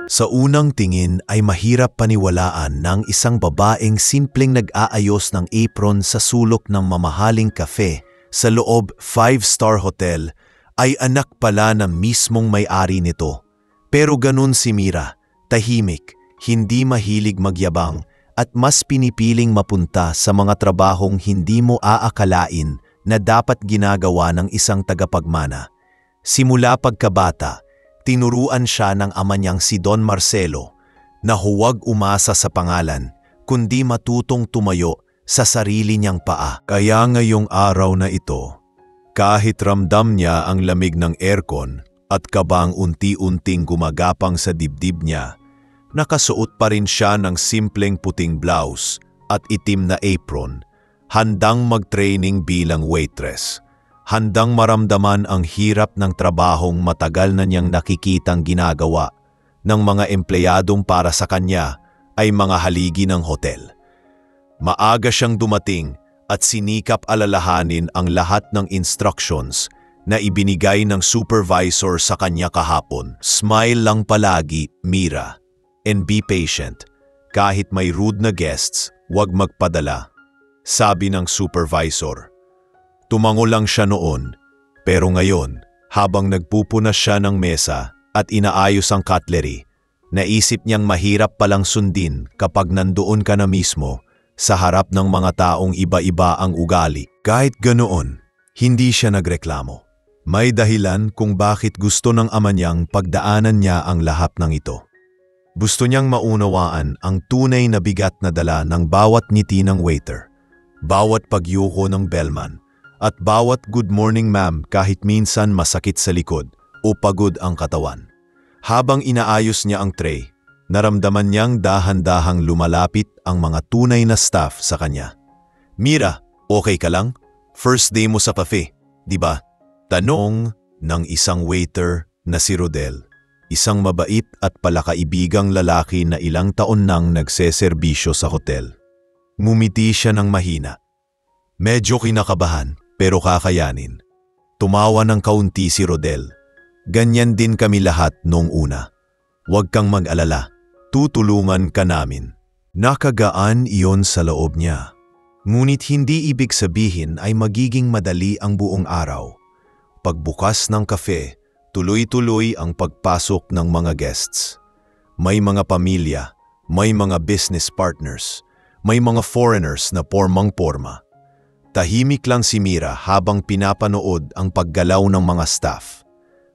Sa unang tingin ay mahirap paniwalaan ng isang babaeng simpleng nag-aayos ng apron sa sulok ng mamahaling kafe sa loob 5-star hotel ay anak pala ng mismong may-ari nito. Pero ganun si Mira, tahimik, hindi mahilig magyabang at mas pinipiling mapunta sa mga trabahong hindi mo aakalain na dapat ginagawa ng isang tagapagmana. Simula pagkabata, tinuruan siya ng ama niyang si Don Marcelo na huwag umasa sa pangalan, kundi matutong tumayo sa sarili niyang paa. Kaya ngayong araw na ito, kahit ramdam niya ang lamig ng aircon at kabang unti-unting gumagapang sa dibdib niya, nakasuot pa rin siya ng simpleng puting blouse at itim na apron, handang mag-training bilang waitress. Handang maramdaman ang hirap ng trabahong matagal na niyang nakikitang ginagawa ng mga empleyadong para sa kanya ay mga haligi ng hotel. Maaga siyang dumating at sinikap alalahanin ang lahat ng instructions na ibinigay ng supervisor sa kanya kahapon. Smile lang palagi, Mira, and be patient. Kahit may rude na guests, huwag magpadala, sabi ng supervisor. Tumango lang siya noon, pero ngayon, habang nagpupunas siya ng mesa at inaayos ang cutlery, naisip niyang mahirap palang sundin kapag nandoon ka na mismo sa harap ng mga taong iba-iba ang ugali. Kahit ganoon, hindi siya nagreklamo. May dahilan kung bakit gusto ng ama niyang pagdaanan niya ang lahat ng ito. Gusto niyang maunawaan ang tunay na bigat na dala ng bawat ngiti ng waiter, bawat pagyuko ng bellman, at bawat good morning ma'am kahit minsan masakit sa likod o pagod ang katawan. Habang inaayos niya ang tray, naramdaman niyang dahan-dahang lumalapit ang mga tunay na staff sa kanya. Mira, okay ka lang? First day mo sa cafe, di ba? Tanong ng isang waiter na si Rodel, isang mabait at palakaibigang lalaki na ilang taon nang nagseserbisyo sa hotel. Ngumiti siya ng mahina. Medyo kinakabahan, pero kakayanin. Tumawa ng kaunti si Rodel. Ganyan din kami lahat noong una. Huwag kang mag-alala. Tutulungan ka namin. Nakagaan iyon sa loob niya. Ngunit hindi ibig sabihin ay magiging madali ang buong araw. Pagbukas ng kafe, tuloy-tuloy ang pagpasok ng mga guests. May mga pamilya, may mga business partners, may mga foreigners na pormang-porma. Tahimik lang si Mira habang pinapanood ang paggalaw ng mga staff.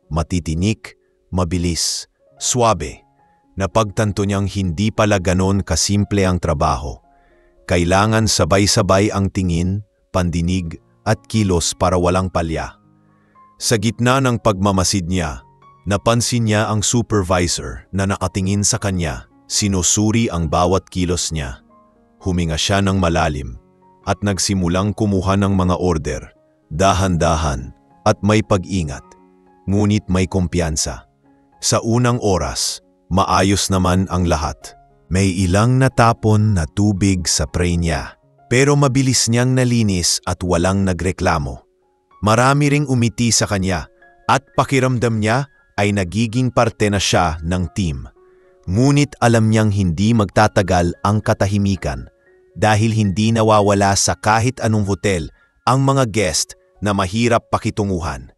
Matitinik, mabilis, swabe. Napagtanto niyang hindi pala ganon kasimple ang trabaho. Kailangan sabay-sabay ang tingin, pandinig at kilos para walang palya. Sa gitna ng pagmamasid niya, napansin niya ang supervisor na nakatingin sa kanya, sinusuri ang bawat kilos niya. Huminga siya ng malalim at nagsimulang kumuha ng mga order, dahan-dahan at may pag-ingat, ngunit may kumpiyansa. Sa unang oras, maayos naman ang lahat. May ilang natapon na tubig sa tray niya, pero mabilis niyang nalinis at walang nagreklamo. Marami ring umiti sa kanya at pakiramdam niya ay nagiging parte na siya ng team. Ngunit alam niyang hindi magtatagal ang katahimikan dahil hindi nawawala sa kahit anong hotel ang mga guest na mahirap pakitunguhan.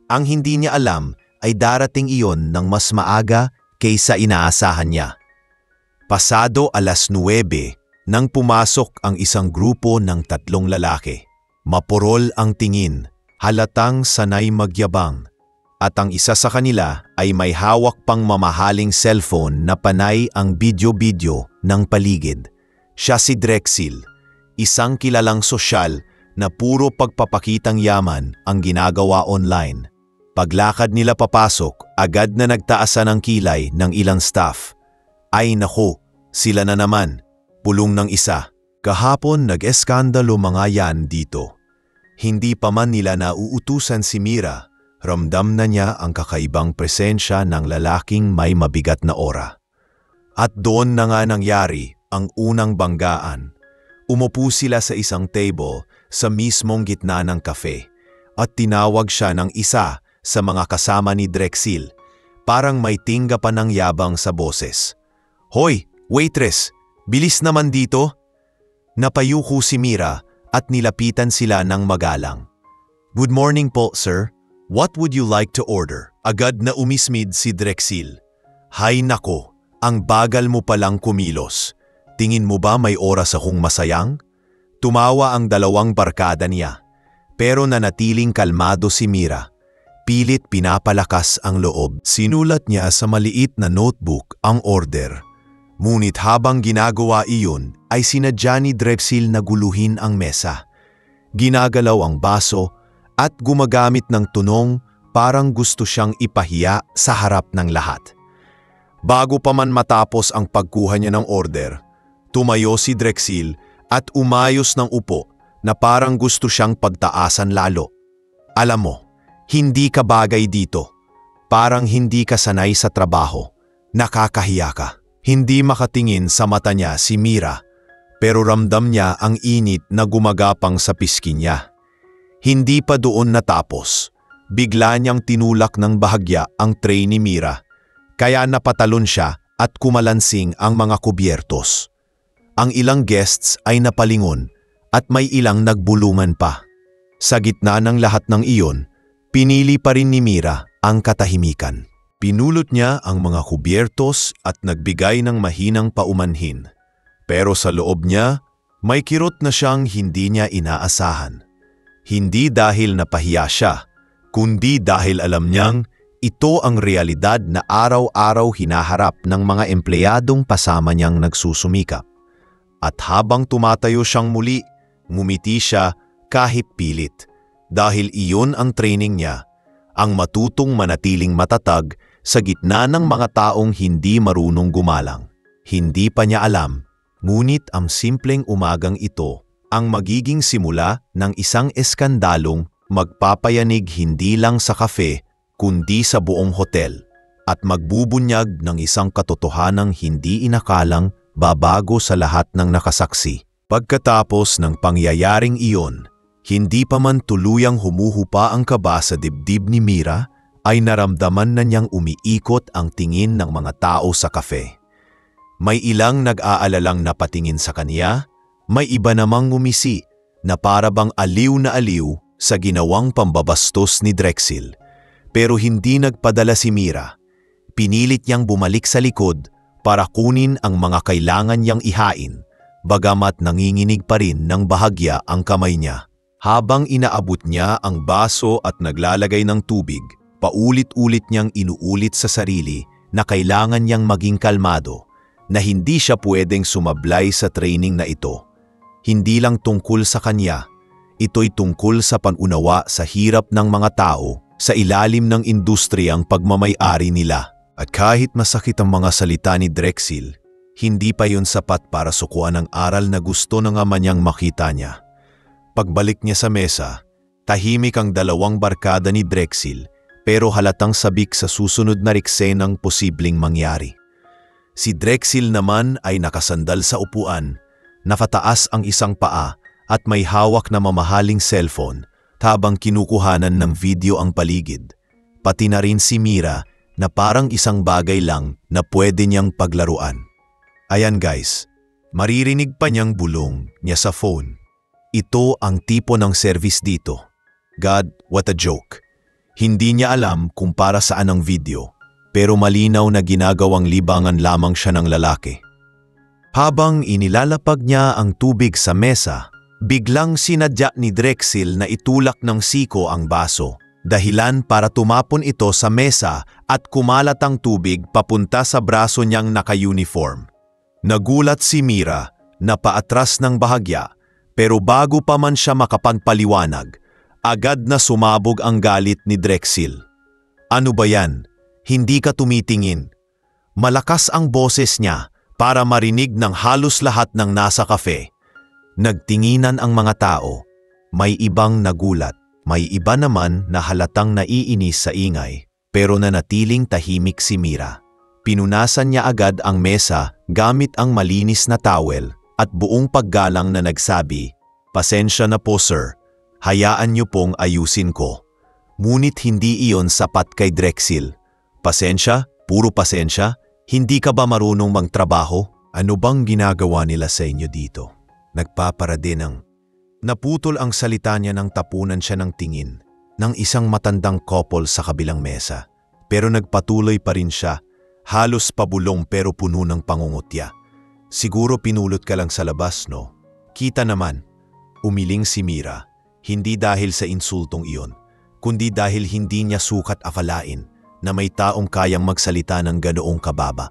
Ang hindi niya alam ay darating iyon ng mas maaga kaysa inaasahan niya. Pasado 9:00 nang pumasok ang isang grupo ng 3 lalaki. Mapurol ang tingin, halatang sanay magyabang, at ang isa sa kanila ay may hawak pang mamahaling cellphone na panay ang video-video ng paligid. Siya si Drexel, isang kilalang sosyal na puro pagpapakitang yaman ang ginagawa online. Paglakad nila papasok, agad na nagtaasan ang kilay ng ilang staff. Ay naku, sila na naman, pulong ng isa. Kahapon nag-eskandalo mga yan dito. Hindi pa man nila nauutusan si Mira, ramdam na niya ang kakaibang presensya ng lalaking may mabigat na aura. At doon na nga nangyari ang unang banggaan. Umupo sila sa isang table sa mismong gitna ng kafe at tinawag siya ng isa sa mga kasama ni Drexel. parang may tingga pa ng yabang sa boses. "Hoy, waitress! Bilis naman dito!" Napayuko si Mira at nilapitan sila ng magalang. "Good morning po, sir. What would you like to order?" Agad na umismid si Drexel. "Hay nako, ang bagal mo palang kumilos. Tingin mo ba may oras akong masayang?" Tumawa ang dalawang barkada niya. Pero nanatiling kalmado si Mira. Pilit pinapalakas ang loob. Sinulat niya sa maliit na notebook ang order. Ngunit habang ginagawa iyon ay sinadya ni Drexel na guluhin ang mesa. Ginagalaw ang baso at gumagamit ng tunong parang gusto siyang ipahiya sa harap ng lahat. Bago pa man matapos ang pagkuha niya ng order, tumayo si Drexel at umayos ng upo na parang gusto siyang pagtaasan lalo. "Alam mo, hindi ka bagay dito. Parang hindi ka sanay sa trabaho. Nakakahiya ka." Hindi makatingin sa mata niya si Mira, pero ramdam niya ang init na gumagapang sa pisngi niya. Hindi pa doon natapos. Bigla niyang tinulak ng bahagya ang tray ni Mira, kaya napatalon siya at kumalansing ang mga kubyertos. Ang ilang guests ay napalingon at may ilang nagbulungan pa. Sa gitna ng lahat ng iyon, pinili pa rin ni Mira ang katahimikan. Pinulot niya ang mga kubyertos at nagbigay ng mahinang paumanhin. Pero sa loob niya, may kirot na siyang hindi niya inaasahan. Hindi dahil napahiya siya, kundi dahil alam niyang ito ang realidad na araw-araw hinaharap ng mga empleyadong pasama niyang nagsusumikap. At habang tumatayo siyang muli, ngumiti siya kahit pilit. Dahil iyon ang training niya, ang matutong manatiling matatag sa gitna ng mga taong hindi marunong gumalang. Hindi pa niya alam, ngunit ang simpleng umagang ito ang magiging simula ng isang eskandalong magpapayanig hindi lang sa kafe kundi sa buong hotel at magbubunyag ng isang katotohanang hindi inakalang babago sa lahat ng nakasaksi. Pagkatapos ng pangyayaring iyon, hindi pa man tuluyang humuhupa ang kaba sa dibdib ni Mira, ay naramdaman na niyang umiikot ang tingin ng mga tao sa kafe. May ilang nag-aalalang napatingin sa kanya, may iba namang ngumisi na parabang aliw na aliw sa ginawang pambabastos ni Drexel. Pero hindi nagpadala si Mira. Pinilit niyang bumalik sa likod para kunin ang mga kailangan niyang ihain, bagamat nanginginig pa rin ng bahagya ang kamay niya. Habang inaabot niya ang baso at naglalagay ng tubig, paulit-ulit niyang inuulit sa sarili na kailangan niyang maging kalmado, na hindi siya pwedeng sumablay sa training na ito. Hindi lang tungkol sa kanya, ito'y tungkol sa panunawa sa hirap ng mga tao sa ilalim ng industriyang pagmamay-ari nila. At kahit masakit ang mga salita ni Drexel, hindi pa yun sapat para sukuan ang aral na gusto ng ama niyang makita niya. Pagbalik niya sa mesa, tahimik ang dalawang barkada ni Drexel pero halatang sabik sa susunod na riksenang posibleng mangyari. Si Drexel naman ay nakasandal sa upuan, nakataas ang isang paa at may hawak na mamahaling cellphone habang kinukuhanan ng video ang paligid. Pati na rin si Mira na parang isang bagay lang na pwede niyang paglaruan. Ayan guys, maririnig pa niyang bulong niya sa phone. Ito ang tipo ng service dito. God, what a joke. Hindi niya alam kung para saan ang video, pero malinaw na ginagawang libangan lamang siya ng lalaki. Habang inilalapag niya ang tubig sa mesa, biglang sinadya ni Drexel na itulak ng siko ang baso, dahilan para tumapon ito sa mesa at kumalat ang tubig papunta sa braso niyang naka-uniform. Nagulat si Mira na paatras ng bahagya, pero bago pa man siya makapagpaliwanag, agad na sumabog ang galit ni Drexel. Ano ba yan? Hindi ka tumitingin. Malakas ang boses niya para marinig ng halos lahat ng nasa kafe. Nagtinginan ang mga tao. May ibang nagulat. May iba naman na halatang naiinis sa ingay, pero nanatiling tahimik si Mira. Pinunasan niya agad ang mesa gamit ang malinis na towel at buong paggalang na nagsabi, "Pasensya na po sir, hayaan niyo pong ayusin ko." Ngunit hindi iyon sapat kay Drexel. Pasensya? Puro pasensya? Hindi ka ba marunong magtrabaho? Ano bang ginagawa nila sa inyo dito? Nagpapara din ang... Naputol ang salita niya nang tapunan siya ng tingin ng isang matandang couple sa kabilang mesa. Pero nagpatuloy pa rin siya, halos pabulong pero puno ng pangungutya. Siguro pinulot ka lang sa labas, no? Kita naman, umiling si Mira, hindi dahil sa insultong iyon, kundi dahil hindi niya sukat akalain na may taong kayang magsalita ng ganoong kababa.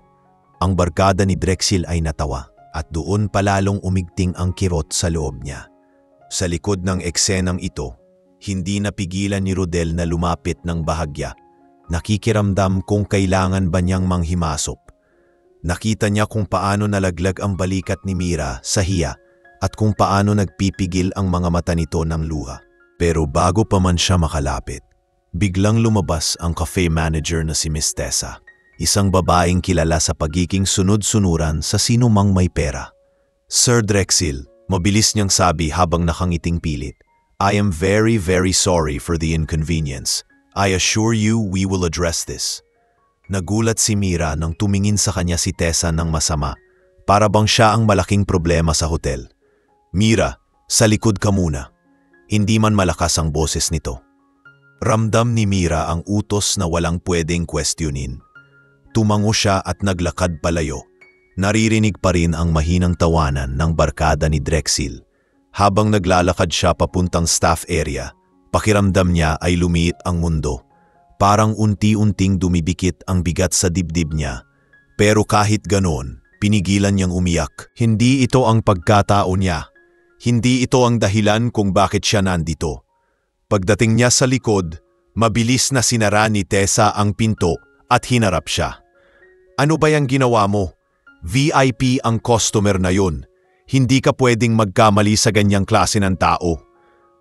Ang barkada ni Drexel ay natawa at doon palalong umigting ang kirot sa loob niya. Sa likod ng eksenang ito, hindi napigilan ni Rodel na lumapit ng bahagya. Nakikiramdam kung kailangan ba niyang manghimasok. Nakita niya kung paano nalaglag ang balikat ni Mira sa hiya at kung paano nagpipigil ang mga mata nito ng luha. Pero bago pa man siya makalapit, biglang lumabas ang cafe manager na si Miss Tessa, isang babaeng kilala sa pagiging sunod-sunuran sa sino mang may pera. Sir Drexel, mabilis niyang sabi habang nakangiting pilit, I am very sorry for the inconvenience. I assure you we will address this. Nagulat si Mira nang tumingin sa kanya si Tessa ng masama, para bang siya ang malaking problema sa hotel. Mira, sa likod ka muna. Hindi man malakas ang boses nito. Ramdam ni Mira ang utos na walang pwedeng questionin. Tumango siya at naglakad palayo. Naririnig pa rin ang mahinang tawanan ng barkada ni Drexel. Habang naglalakad siya papuntang staff area, pakiramdam niya ay lumiit ang mundo. Parang unti-unting dumibikit ang bigat sa dibdib niya. Pero kahit ganon, pinigilan niyang umiyak. Hindi ito ang pagkatao niya. Hindi ito ang dahilan kung bakit siya nandito. Pagdating niya sa likod, mabilis na sinara ni Tessa ang pinto at hinarap siya. Ano ba yung ginawa mo? VIP ang customer na yun. Hindi ka pwedeng magkamali sa ganyang klase ng tao.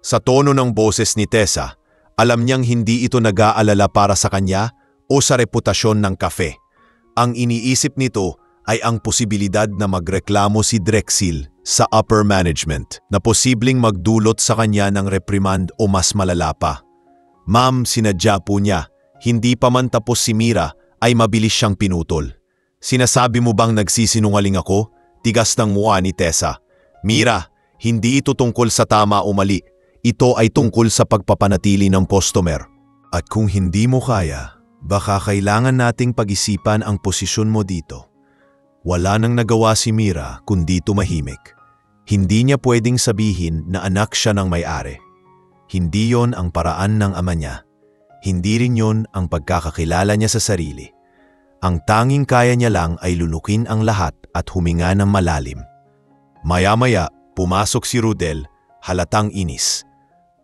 Sa tono ng boses ni Tessa, alam niyang hindi ito nag-aalala para sa kanya o sa reputasyon ng kafe. Ang iniisip nito ay ang posibilidad na magreklamo si Drexel sa upper management na posibleng magdulot sa kanya ng reprimand o mas malala pa. Ma'am, sinadya po niya. Hindi pa man tapos si Mira ay mabilis siyang pinutol. Sinasabi mo bang nagsisinungaling ako? Tigas ng mukha ni Tessa. Mira, hindi ito tungkol sa tama o mali. Ito ay tungkol sa pagpapanatili ng customer. At kung hindi mo kaya, baka kailangan nating pag-isipan ang posisyon mo dito. Wala nang nagawa si Mira kundi tumahimik. Hindi niya pwedeng sabihin na anak siya ng may-ari. Hindi yon ang paraan ng ama niya. Hindi rin yon ang pagkakakilala niya sa sarili. Ang tanging kaya niya lang ay lunukin ang lahat at huminga ng malalim. Maya-maya, pumasok si Rodel, halatang inis.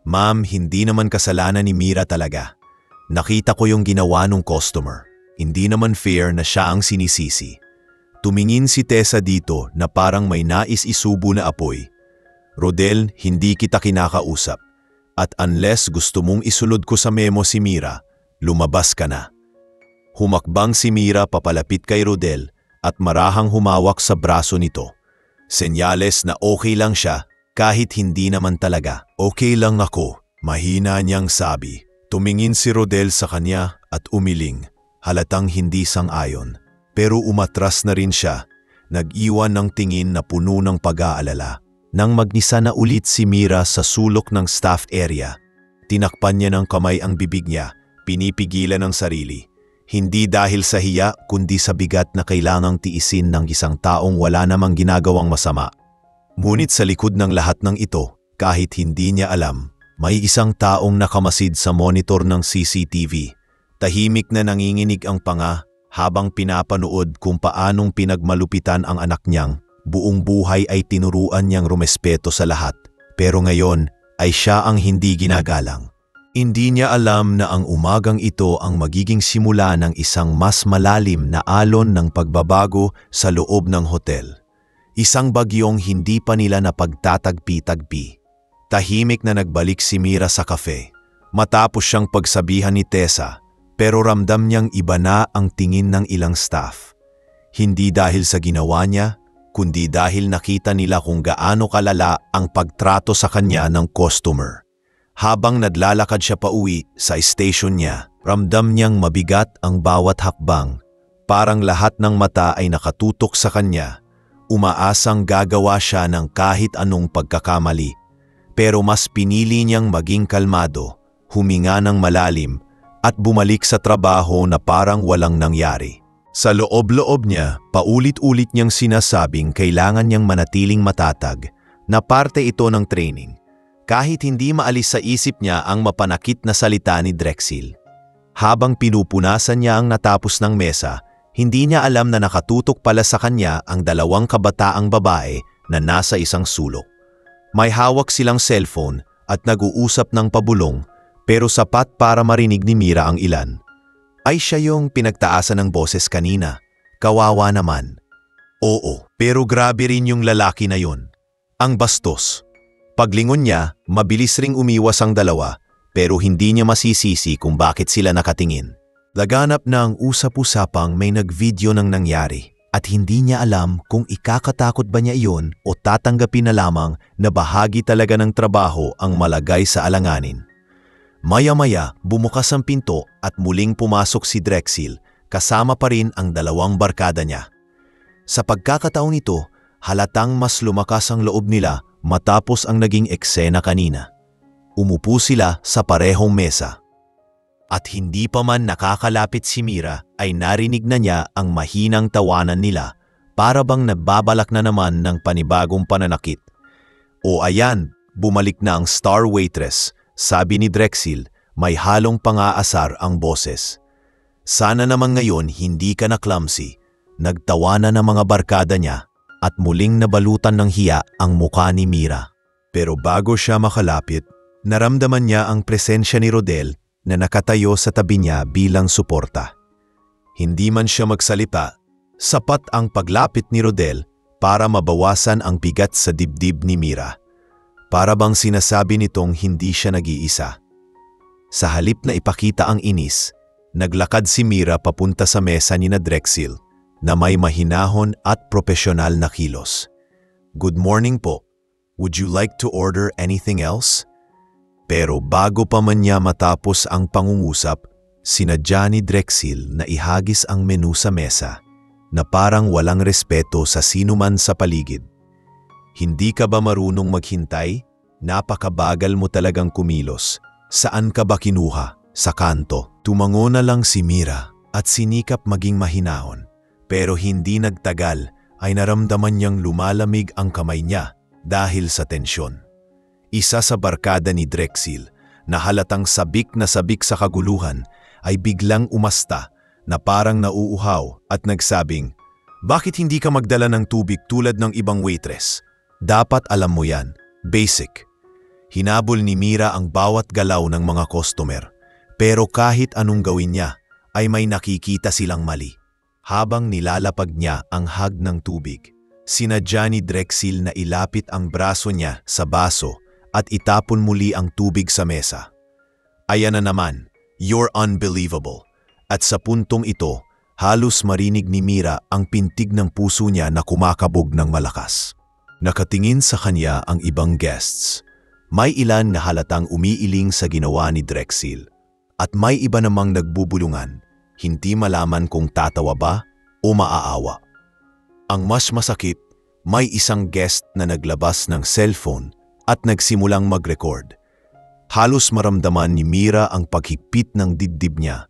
Ma'am, hindi naman kasalanan ni Mira talaga. Nakita ko yung ginawa ng customer. Hindi naman fair na siya ang sinisisi. Tumingin si Tessa dito na parang may nais isubo na apoy. Rodel, hindi kita kinakausap. At unless gusto mong isulod ko sa memo si Mira, lumabas ka na. Humakbang si Mira papalapit kay Rodel at marahang humawak sa braso nito. Senyales na okay lang siya kahit hindi naman talaga. Okay lang ako, mahina niyang sabi. Tumingin si Rodel sa kanya at umiling, halatang hindi sang-ayon. Pero umatras na rin siya, nag-iwan ng tingin na puno ng pag-aalala. Nang magnisa na ulit si Mira sa sulok ng staff area, tinakpan niya ng kamay ang bibig niya, pinipigilan ang sarili. Hindi dahil sa hiya kundi sa bigat na kailangang tiisin ng isang taong wala namang ginagawang masama. Ngunit sa likod ng lahat ng ito, kahit hindi niya alam, may isang taong nakamasid sa monitor ng CCTV. Tahimik na nanginginig ang panga habang pinapanood kung paanong pinagmalupitan ang anak niyang. Buong buhay ay tinuruan niyang rumespeto sa lahat, pero ngayon ay siya ang hindi ginagalang. Hindi niya alam na ang umagang ito ang magiging simula ng isang mas malalim na alon ng pagbabago sa loob ng hotel. Isang bagyong hindi pa nila napagtatagpi-tagpi. Tahimik na nagbalik si Mira sa kafe. Matapos siyang pagsabihan ni Tessa, pero ramdam niyang iba na ang tingin ng ilang staff. Hindi dahil sa ginawa niya, kundi dahil nakita nila kung gaano kalala ang pagtrato sa kanya ng customer. Habang naglalakad siya pauwi sa station niya, Ramdam niyang mabigat ang bawat hakbang. Parang lahat ng mata ay nakatutok sa kanya. Umaasang gagawa siya ng kahit anong pagkakamali. Pero mas pinili niyang maging kalmado, huminga ng malalim, at bumalik sa trabaho na parang walang nangyari. Sa loob-loob niya, paulit-ulit niyang sinasabing kailangan niyang manatiling matatag, na parte ito ng training. Kahit hindi maalis sa isip niya ang mapanakit na salita ni Drexel. Habang pinupunasan niya ang natapos ng mesa, hindi niya alam na nakatutok pala sa kanya ang dalawang kabataang babae na nasa isang sulok. May hawak silang cellphone at nag-uusap ng pabulong, pero sapat para marinig ni Mira ang ilan. Ay siya yung pinagtaasan ng boses kanina. Kawawa naman. Oo, pero grabe rin yung lalaki na yun. Ang bastos. Paglingon niya, mabilis ring umiwas ang dalawa, pero hindi niya masisisi kung bakit sila nakatingin. Laganap na ang usap-usapang may nag-video ng nangyari at hindi niya alam kung ikakatakot ba niya iyon o tatanggapin na lamang na bahagi talaga ng trabaho ang malagay sa alanganin. Maya-maya, bumukas ang pinto at muling pumasok si Drexel, kasama pa rin ang dalawang barkada niya. Sa pagkakataong ito, halatang mas lumakas ang loob nila matapos ang naging eksena kanina. Umupo sila sa parehong mesa. At hindi pa man nakakalapit si Mira ay narinig na niya ang mahinang tawanan nila para bang nagbabalak na naman ng panibagong pananakit. O ayan, bumalik na ang star waitress, sabi ni Drexel, may halong pang-aasar ang boses. Sana naman ngayon hindi ka na clumsy. Nagtawanan ng mga barkada niya at muling nabalutan ng hiya ang mukha ni Mira. Pero bago siya makalapit, naramdaman niya ang presensya ni Rodel na nakatayo sa tabi niya bilang suporta. Hindi man siya magsalita, sapat ang paglapit ni Rodel para mabawasan ang bigat sa dibdib ni Mira. Para bang sinasabi nitong hindi siya nag-iisa. Sa halip na ipakita ang inis, naglakad si Mira papunta sa mesa ni Drexel na may mahinahon at propesyonal na kilos. Good morning po. Would you like to order anything else? Pero bago pa man niya matapos ang pangungusap, sinadya ni Drexel na ihagis ang menu sa mesa na parang walang respeto sa sinuman sa paligid. Hindi ka ba marunong maghintay? Napakabagal mo talagang kumilos. Saan ka ba kinuha? Sa kanto. Tumango na lang si Mira at sinikap maging mahinahon. Pero hindi nagtagal ay naramdaman niyang lumalamig ang kamay niya dahil sa tensyon. Isa sa barkada ni Drexel na halatang sabik na sabik sa kaguluhan ay biglang umasta na parang nauuhaw at nagsabing, "Bakit hindi ka magdala ng tubig tulad ng ibang waitress? Dapat alam mo yan, basic." Hinabol ni Mira ang bawat galaw ng mga customer, pero kahit anong gawin niya ay may nakikita silang mali. Habang nilalapag niya ang hag ng tubig, sinadya ni Drexel na ilapit ang braso niya sa baso at itapon muli ang tubig sa mesa. Ayan na naman, you're unbelievable. At sa puntong ito, halos marinig ni Mira ang pintig ng puso niya na kumakabog ng malakas. Nakatingin sa kanya ang ibang guests. May ilan na halatang umiiling sa ginawa ni Drexel at may iba namang nagbubulungan, hindi malaman kung tatawa ba o maaawa. Ang mas masakit, may isang guest na naglabas ng cellphone at nagsimulang mag-record. Halos maramdaman ni Mira ang paghigpit ng dibdib niya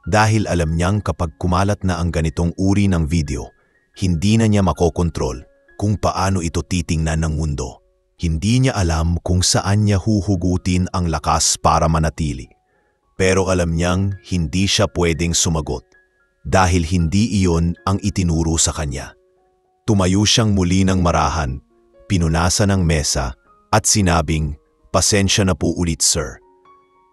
dahil alam niyang kapag kumalat na ang ganitong uri ng video, hindi na niya makokontrol kung paano ito titingnan ng mundo. Hindi niya alam kung saan niya huhugutin ang lakas para manatili. Pero alam niyang hindi siya pwedeng sumagot dahil hindi iyon ang itinuro sa kanya. Tumayo siyang muli ng marahan, pinunasan ang mesa at sinabing, "Pasensya na po ulit, sir."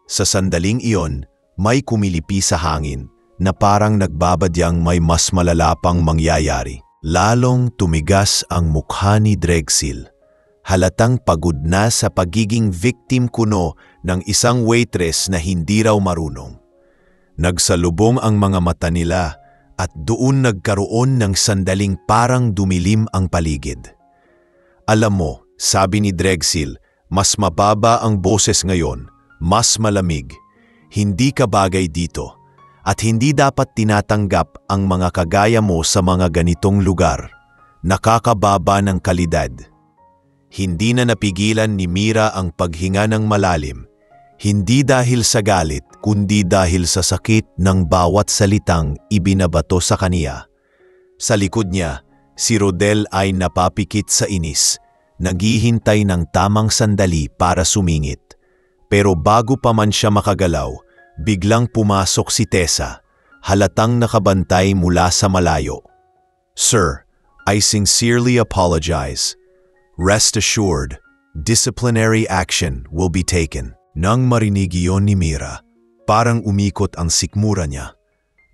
Sa sandaling iyon, may kumilipi sa hangin na parang nagbabadyang may mas malala pang mangyayari. Lalong tumigas ang mukha ni Drexel. Halatang pagod na sa pagiging victim kuno ng isang waitress na hindi raw marunong. Nagsalubong ang mga mata nila at doon nagkaroon ng sandaling parang dumilim ang paligid. Alam mo, sabi ni Drexel, mas mababa ang boses ngayon, mas malamig. Hindi ka bagay dito at hindi dapat tinatanggap ang mga kagaya mo sa mga ganitong lugar. Nakakababa ng kalidad. Hindi na napigilan ni Mira ang paghinga ng malalim. Hindi dahil sa galit, kundi dahil sa sakit ng bawat salitang ibinabato sa kaniya. Sa likod niya, si Rodel ay napapikit sa inis, naghihintay ng tamang sandali para sumingit. Pero bago pa man siya makagalaw, biglang pumasok si Tessa, halatang nakabantay mula sa malayo. "Sir, I sincerely apologize. Rest assured, disciplinary action will be taken." Nang marinig iyon ni Mira, parang umikot ang sikmura niya.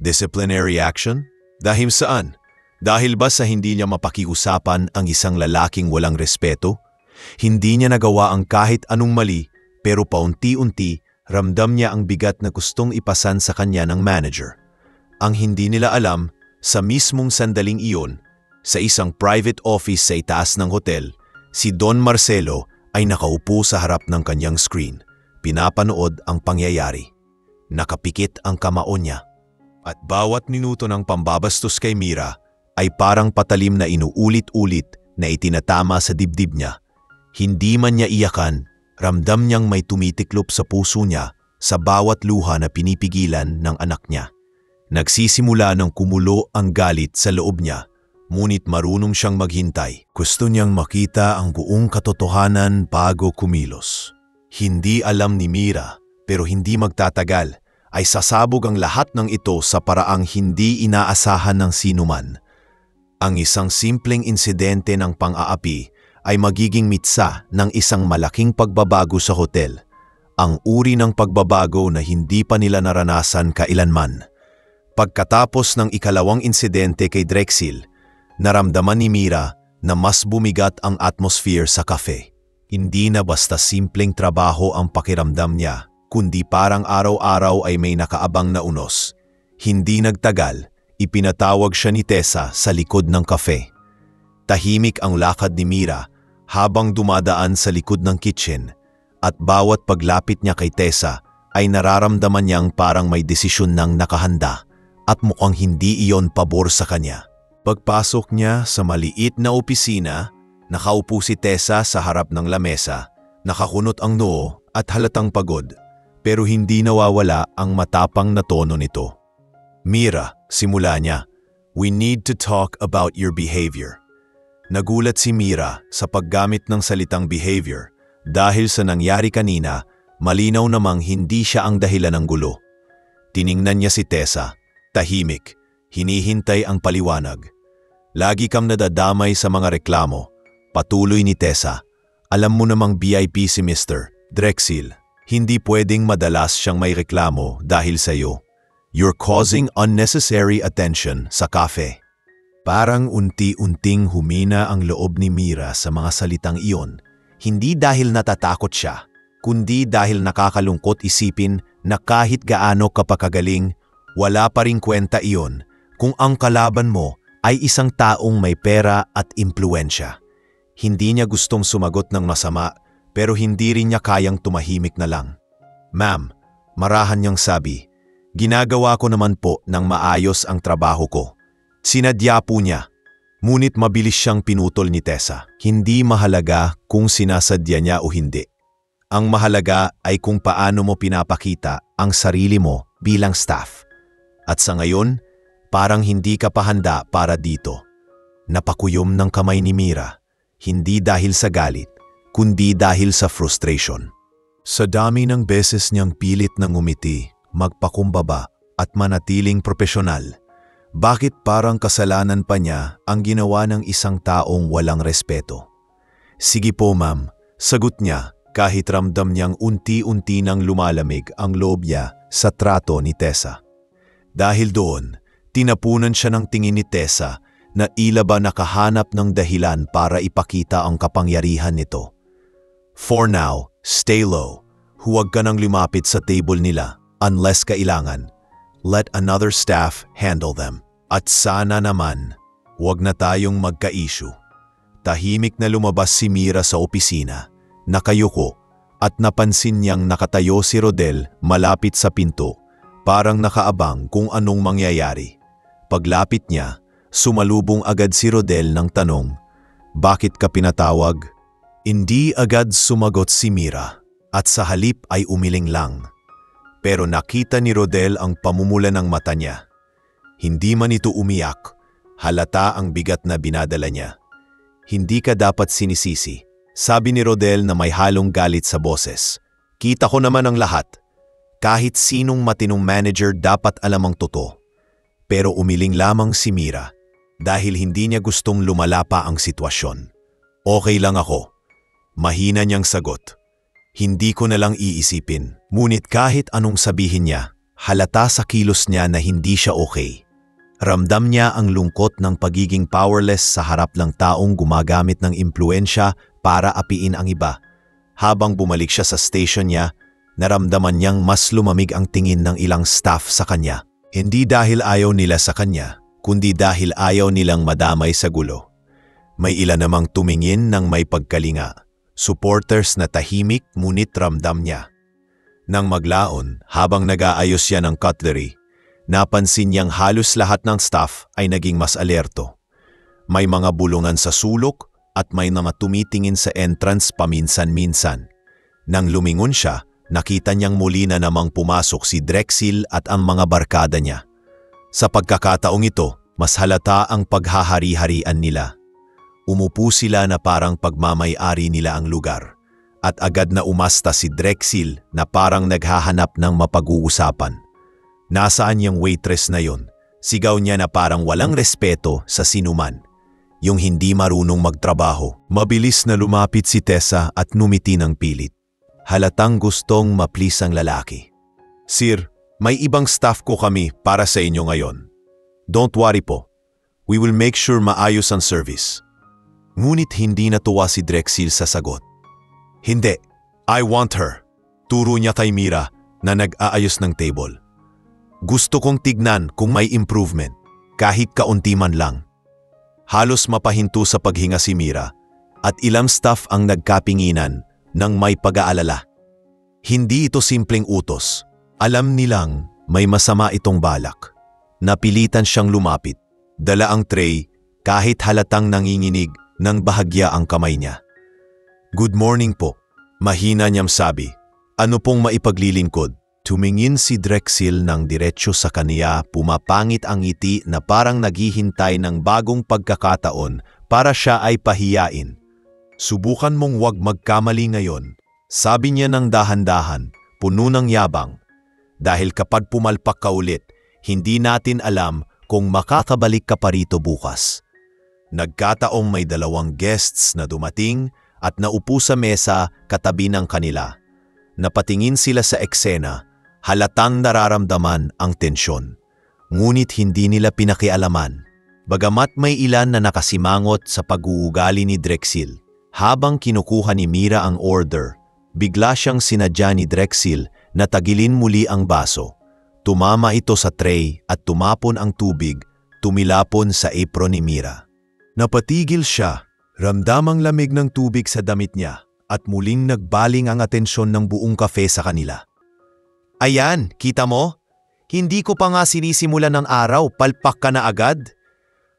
Disciplinary action? Dahil saan? Dahil ba sa hindi niya mapakiusapan ang isang lalaking walang respeto? Hindi niya nagawa ang kahit anong mali, pero paunti-unti ramdam niya ang bigat na gustong ipasan sa kanya ng manager. Ang hindi nila alam, sa mismong sandaling iyon, sa isang private office sa itaas ng hotel, si Don Marcelo ay nakaupo sa harap ng kanyang screen. Pinapanood ang pangyayari. Nakapikit ang kamao niya. At bawat minuto ng pambabastos kay Mira ay parang patalim na inuulit-ulit na itinatama sa dibdib niya. Hindi man niya iyakan, ramdam niyang may tumitiklop sa puso niya sa bawat luha na pinipigilan ng anak niya. Nagsisimula ng kumulo ang galit sa loob niya, ngunit marunong siyang maghintay. Gusto niyang makita ang buong katotohanan bago kumilos. Hindi alam ni Mira, pero hindi magtatagal, ay sasabog ang lahat ng ito sa paraang hindi inaasahan ng sinuman. Ang isang simpleng insidente ng pang-aapi ay magiging mitsa ng isang malaking pagbabago sa hotel. Ang uri ng pagbabago na hindi pa nila naranasan kailanman. Pagkatapos ng ikalawang insidente kay Drexel, naramdaman ni Mira na mas bumigat ang atmosphere sa cafe. Hindi na basta simpleng trabaho ang pakiramdam niya, kundi parang araw-araw ay may nakaabang na unos. Hindi nagtagal, ipinatawag siya ni Tessa sa likod ng cafe. Tahimik ang lakad ni Mira habang dumadaan sa likod ng kitchen, at bawat paglapit niya kay Tessa ay nararamdaman niyang parang may desisyon nang nakahanda at mukhang hindi iyon pabor sa kanya. Pagpasok niya sa maliit na opisina, nakaupo si Tessa sa harap ng lamesa, nakakunot ang noo at halatang pagod, pero hindi nawawala ang matapang na tono nito. "Mira," simula niya, "we need to talk about your behavior." Nagulat si Mira sa paggamit ng salitang behavior dahil sa nangyari kanina, malinaw namang hindi siya ang dahilan ng gulo. Tiningnan niya si Tessa, tahimik, hinihintay ang paliwanag. "Lagi kang nadadamay sa mga reklamo," patuloy ni Tessa. "Alam mo namang VIP si Mr. Drexel. Hindi pwedeng madalas siyang may reklamo dahil sa'yo. You're causing unnecessary attention sa cafe." Parang unti-unting humina ang loob ni Mira sa mga salitang iyon, hindi dahil natatakot siya, kundi dahil nakakalungkot isipin na kahit gaano kapakagaling, wala pa ring kwenta iyon kung ang kalaban mo ay isang taong may pera at impluensya. Hindi niya gustong sumagot ng masama, pero hindi rin niya kayang tumahimik na lang. "Ma'am," marahan niyang sabi, "ginagawa ko naman po ng maayos ang trabaho ko." Sinadya po niya, ngunit mabilis siyang pinutol ni Tessa. Hindi mahalaga kung sinasadya niya o hindi. Ang mahalaga ay kung paano mo pinapakita ang sarili mo bilang staff. At sa ngayon, parang hindi ka pa handa para dito. Napakuyom ng kamay ni Mira, hindi dahil sa galit, kundi dahil sa frustration. Sa dami ng beses niyang pilit na ngumiti, magpakumbaba at manatiling propesyonal, bakit parang kasalanan pa niya ang ginawa ng isang taong walang respeto? "Sige po ma'am," sagot niya kahit ramdam niyang unti-unti nang lumalamig ang loob niya sa trato ni Tessa. Dahil doon, tinapunan siya ng tingin ni Tessa na tila ba nakahanap ng dahilan para ipakita ang kapangyarihan nito. "For now, stay low. Huwag ka nang lumapit sa table nila unless kailangan. Let another staff handle them. At sana naman, huwag na tayong magka-issue." Tahimik na lumabas si Mira sa opisina, nakayuko, at napansin niyang nakatayo si Rodel malapit sa pinto, parang nakaabang kung anong mangyayari. Paglapit niya, sumalubong agad si Rodel ng tanong, "Bakit ka pinatawag?" Hindi agad sumagot si Mira at sa halip ay umiling lang. Pero nakita ni Rodel ang pamumula ng mata niya. Hindi man ito umiyak, halata ang bigat na binadala niya. "Hindi ka dapat sinisisi," sabi ni Rodel na may halong galit sa boses. "Kita ko naman ang lahat. Kahit sinong matinong manager dapat alam ang totoo." Pero umiling lamang si Mira dahil hindi niya gustong lumala pa ang sitwasyon. "Okay lang ako." Mahina niyang sagot. "Hindi ko na lang iisipin." Ngunit kahit anong sabihin niya, halata sa kilos niya na hindi siya okay. Ramdam niya ang lungkot ng pagiging powerless sa harap ng taong gumagamit ng impluensya para apiin ang iba. Habang bumalik siya sa station niya, naramdaman niyang mas lumamig ang tingin ng ilang staff sa kanya. Hindi dahil ayaw nila sa kanya, kundi dahil ayaw nilang madamay sa gulo. May ilan namang tumingin ng may pagkalinga. Supporters na tahimik ngunit ramdam niya. Nang maglaon, habang nag-aayos siya ng cutlery, napansin niyang halos lahat ng staff ay naging mas alerto. May mga bulungan sa sulok at may mga tumitingin sa entrance paminsan-minsan. Nang lumingon siya, nakita niyang muli na namang pumasok si Drexel at ang mga barkada niya. Sa pagkakataong ito, mas halata ang paghahari-harian nila. Umupo sila na parang pagmamay-ari nila ang lugar. At agad na umasta si Drexel na parang naghahanap ng mapag-uusapan. Nasaan yung waitress na yon? Sigaw niya na parang walang respeto sa sinuman. Yung hindi marunong magtrabaho. Mabilis na lumapit si Tessa at numiti ng pilit. Halatang gustong ma-please ang lalaki. "Sir, may ibang staff ko kami para sa inyo ngayon. Don't worry po. We will make sure maayos ang service." Ngunit hindi natuwa si Drexel sa sagot. "Hindi. I want her." Turo niya kay Mira na nag-aayos ng table. "Gusto kong tignan kung may improvement, kahit kaunti man lang." Halos mapahinto sa paghinga si Mira at ilang staff ang nagkapinginan ng may pag-aalala. Hindi ito simpleng utos. Alam nilang may masama itong balak. Napilitan siyang lumapit. Dala ang tray kahit halatang nanginginig ng bahagya ang kamay niya. "Good morning po." Mahina niyang sabi. "Ano pong maipaglilingkod?" Tumingin si Drexel ng diretsyo sa kaniya, pumapangit ang ngiti na parang naghihintay ng bagong pagkakataon para siya ay pahiyain. "Subukan mong wag magkamali ngayon," sabi niya ng dahan-dahan, puno ng yabang. "Dahil kapag pumalpak ka ulit, hindi natin alam kung makakabalik ka pa rito bukas." Nagkataong may dalawang guests na dumating at naupo sa mesa katabi ng kanila. Napatingin sila sa eksena, halatang nararamdaman ang tensyon. Ngunit hindi nila pinakialaman. Bagamat may ilan na nakasimangot sa pag-uugali ni Drexel, habang kinukuha ni Mira ang order, bigla siyang sinadya ni Drexel na tagilin muli ang baso. Tumama ito sa tray at tumapon ang tubig, tumilapon sa apron ni Mira. Napatigil siya, ramdamang lamig ng tubig sa damit niya at muling nagbaling ang atensyon ng buong kafe sa kanila. "Ayan, kita mo? Hindi ko pa nga sinisimulan ng araw, palpak ka na agad."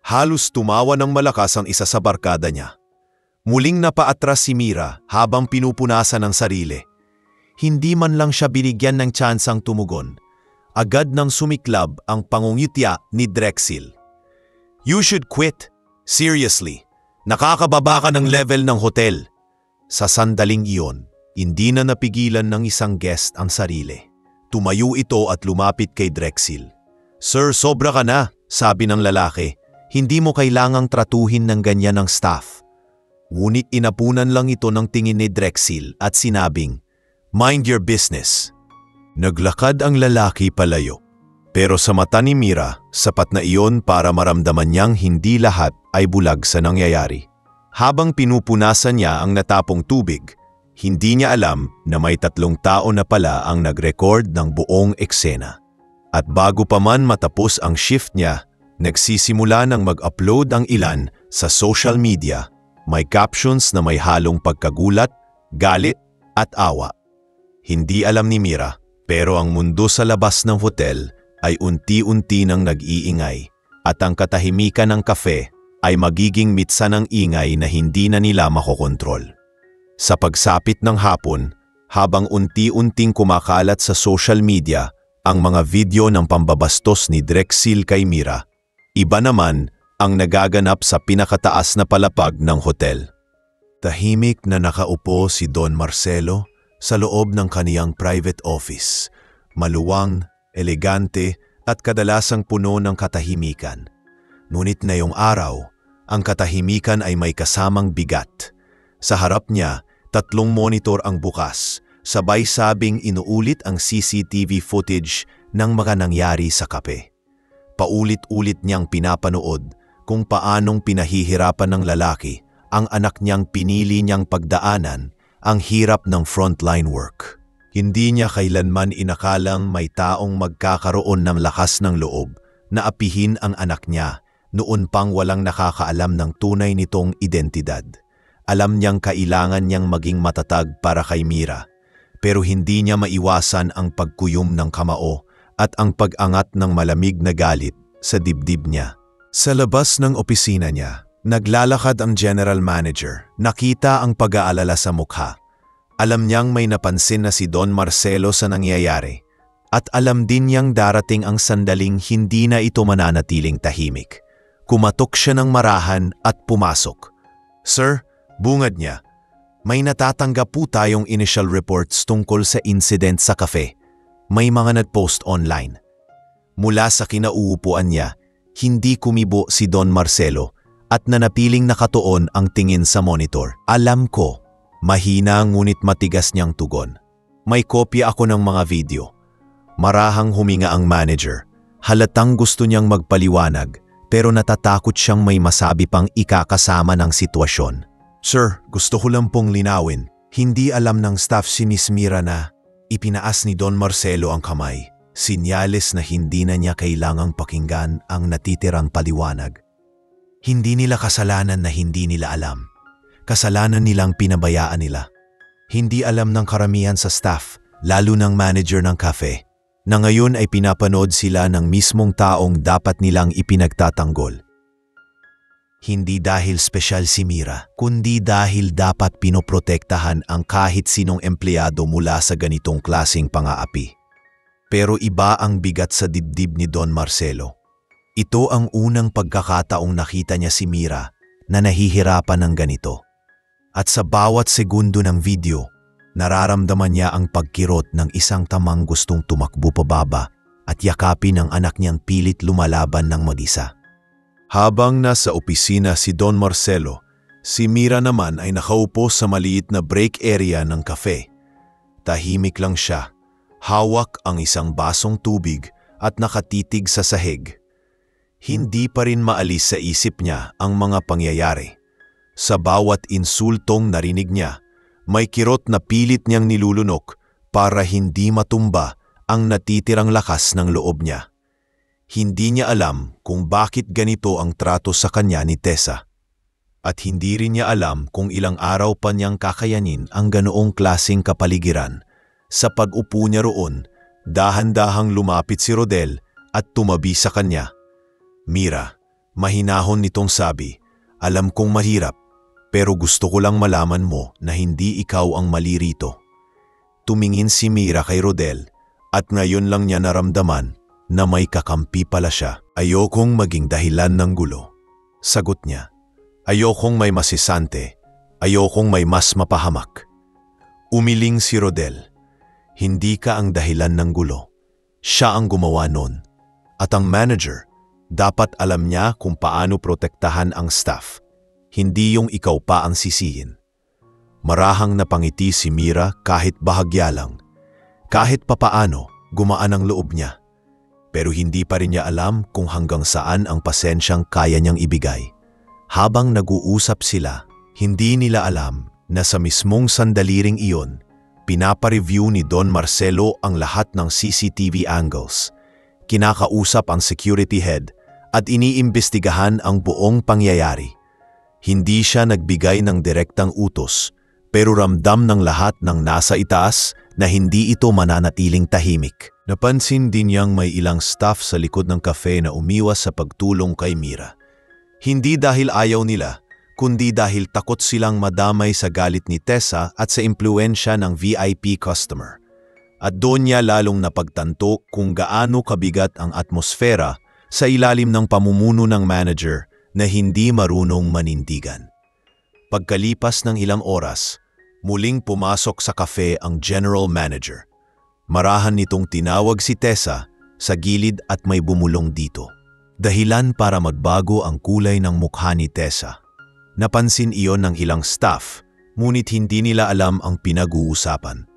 Halos tumawa ng malakas ang isa sa barkada niya. Muling napaatras si Mira habang pinupunasan ang sarili. Hindi man lang siya binigyan ng tsansang tumugon. Agad nang sumiklab ang pangungitya ni Drexel. "You should quit. Seriously, nakakababa ka ng level ng hotel." Sa sandaling iyon, hindi na napigilan ng isang guest ang sarili. Tumayo ito at lumapit kay Drexel. "Sir, sobra ka na," sabi ng lalaki. "Hindi mo kailangang tratuhin ng ganyan ng staff." Ngunit inapunan lang ito ng tingin ni Drexel at sinabing, "Mind your business." Naglakad ang lalaki palayo. Pero sa mata ni Mira, sapat na iyon para maramdaman niyang hindi lahat ay bulag sa nangyayari. Habang pinupunasan niya ang natapong tubig, hindi niya alam na may 3 tao na pala ang nag-record ng buong eksena. At bago pa man matapos ang shift niya, nagsisimula ng mag-upload ang ilan sa social media. May captions na may halong pagkagulat, galit, at awa. Hindi alam ni Mira, pero ang mundo sa labas ng hotel ay unti-unti nang nag-iingay at ang katahimikan ng kafe ay magiging mitsa ng ingay na hindi na nila makokontrol. Sa pagsapit ng hapon, habang unti-unting kumakalat sa social media ang mga video ng pambabastos ni Drexel kay Mira, iba naman ang nagaganap sa pinakataas na palapag ng hotel. Tahimik na nakaupo si Don Marcelo sa loob ng kaniyang private office, maluwang, elegante at kadalasang puno ng katahimikan. Ngunit ngayong araw, ang katahimikan ay may kasamang bigat. Sa harap niya, 3 monitor ang bukas, sabay sabing inuulit ang CCTV footage ng mga nangyari sa kape. Paulit-ulit niyang pinapanood kung paanong pinahihirapan ng lalaki ang anak niyang pinili niyang pagdaanan ang hirap ng frontline work. Hindi niya kailanman inakalang may taong magkakaroon ng lakas ng loob na apihin ang anak niya noon pang walang nakakaalam ng tunay nitong identidad. Alam niyang kailangan niyang maging matatag para kay Mira, pero hindi niya maiwasan ang pagkuyom ng kamao at ang pag-angat ng malamig na galit sa dibdib niya. Sa labas ng opisina niya, naglalakad ang general manager. Nakita ang pag-aalala sa mukha. Alam niyang may napansin na si Don Marcelo sa nangyayari at alam din niyang darating ang sandaling hindi na ito mananatiling tahimik. Kumatok siya ng marahan at pumasok. "Sir," bungad niya, "may natatanggap po tayong initial reports tungkol sa incident sa cafe. May mga nag-post online." Mula sa kinauupuan niya, hindi kumibo si Don Marcelo at nanatiling nakatuon ang tingin sa monitor. "Alam ko," mahina ngunit matigas niyang tugon. "May kopya ako ng mga video." Marahang huminga ang manager. Halatang gusto niyang magpaliwanag, pero natatakot siyang may masabi pang ikakasama ng sitwasyon. "Sir, gusto ko lang pong linawin. Hindi alam ng staff si Miss Mira na ipinaas ni Don Marcelo ang kamay. Sinyales na hindi na niya kailangang pakinggan ang natitirang paliwanag. Hindi nila kasalanan na hindi nila alam. Kasalanan nilang pinabayaan nila. Hindi alam ng karamihan sa staff, lalo ng manager ng cafe, na ngayon ay pinapanood sila ng mismong taong dapat nilang ipinagtatanggol. Hindi dahil spesyal si Mira, kundi dahil dapat pinoprotektahan ang kahit sinong empleyado mula sa ganitong klaseng pang-aapi. Pero iba ang bigat sa dibdib ni Don Marcelo. Ito ang unang pagkakataong nakita niya si Mira na nahihirapan ng ganito. At sa bawat segundo ng video, nararamdaman niya ang pagkirot ng isang tamang gustong tumakbo pababa at yakapin ang anak niyang pilit lumalaban ng mag-isa. Habang nasa opisina si Don Marcelo, si Mira naman ay nakaupo sa maliit na break area ng cafe. Tahimik lang siya, hawak ang isang basong tubig at nakatitig sa sahig. Hindi pa rin maalis sa isip niya ang mga pangyayari. Sa bawat insultong narinig niya, may kirot na pilit niyang nilulunok para hindi matumba ang natitirang lakas ng loob niya. Hindi niya alam kung bakit ganito ang trato sa kanya ni Tessa. At hindi rin niya alam kung ilang araw pa niyang kakayanin ang ganoong klaseng kapaligiran. Sa pag-upo niya roon, dahan-dahang lumapit si Rodel at tumabi sa kanya. "Mira," mahinahon nitong sabi, "alam kong mahirap, pero gusto ko lang malaman mo na hindi ikaw ang mali rito." Tumingin si Mira kay Rodel at ngayon lang niya naramdaman na may kakampi pala siya. "Ayokong maging dahilan ng gulo," sagot niya. "Ayokong may masisante, ayokong may mas mapahamak." Umiling si Rodel. "Hindi ka ang dahilan ng gulo. Siya ang gumawa nun. At ang manager, dapat alam niya kung paano protektahan ang staff. Hindi yung ikaw pa ang sisihin." Marahang napangiti si Mira kahit bahagya lang. Kahit papaano, gumaan ang loob niya. Pero hindi pa rin niya alam kung hanggang saan ang pasensyang kaya niyang ibigay. Habang nag-uusap sila, hindi nila alam na sa mismong sandali ring iyon, pinapareview ni Don Marcelo ang lahat ng CCTV angles. Kinakausap ang security head at iniimbestigahan ang buong pangyayari. Hindi siya nagbigay ng direktang utos, pero ramdam ng lahat ng nasa itaas na hindi ito mananatiling tahimik. Napansin din niyang may ilang staff sa likod ng cafe na umiwas sa pagtulong kay Mira. Hindi dahil ayaw nila, kundi dahil takot silang madamay sa galit ni Tessa at sa impluensya ng VIP customer. At doon niya lalong napagtanto kung gaano kabigat ang atmosfera sa ilalim ng pamumuno ng manager na hindi marunong manindigan. Pagkalipas ng ilang oras, muling pumasok sa cafe ang general manager. Marahan nitong tinawag si Tessa sa gilid at may bumulong dito. Dahilan para magbago ang kulay ng mukha ni Tessa. Napansin iyon ng ilang staff, ngunit hindi nila alam ang pinag-uusapan.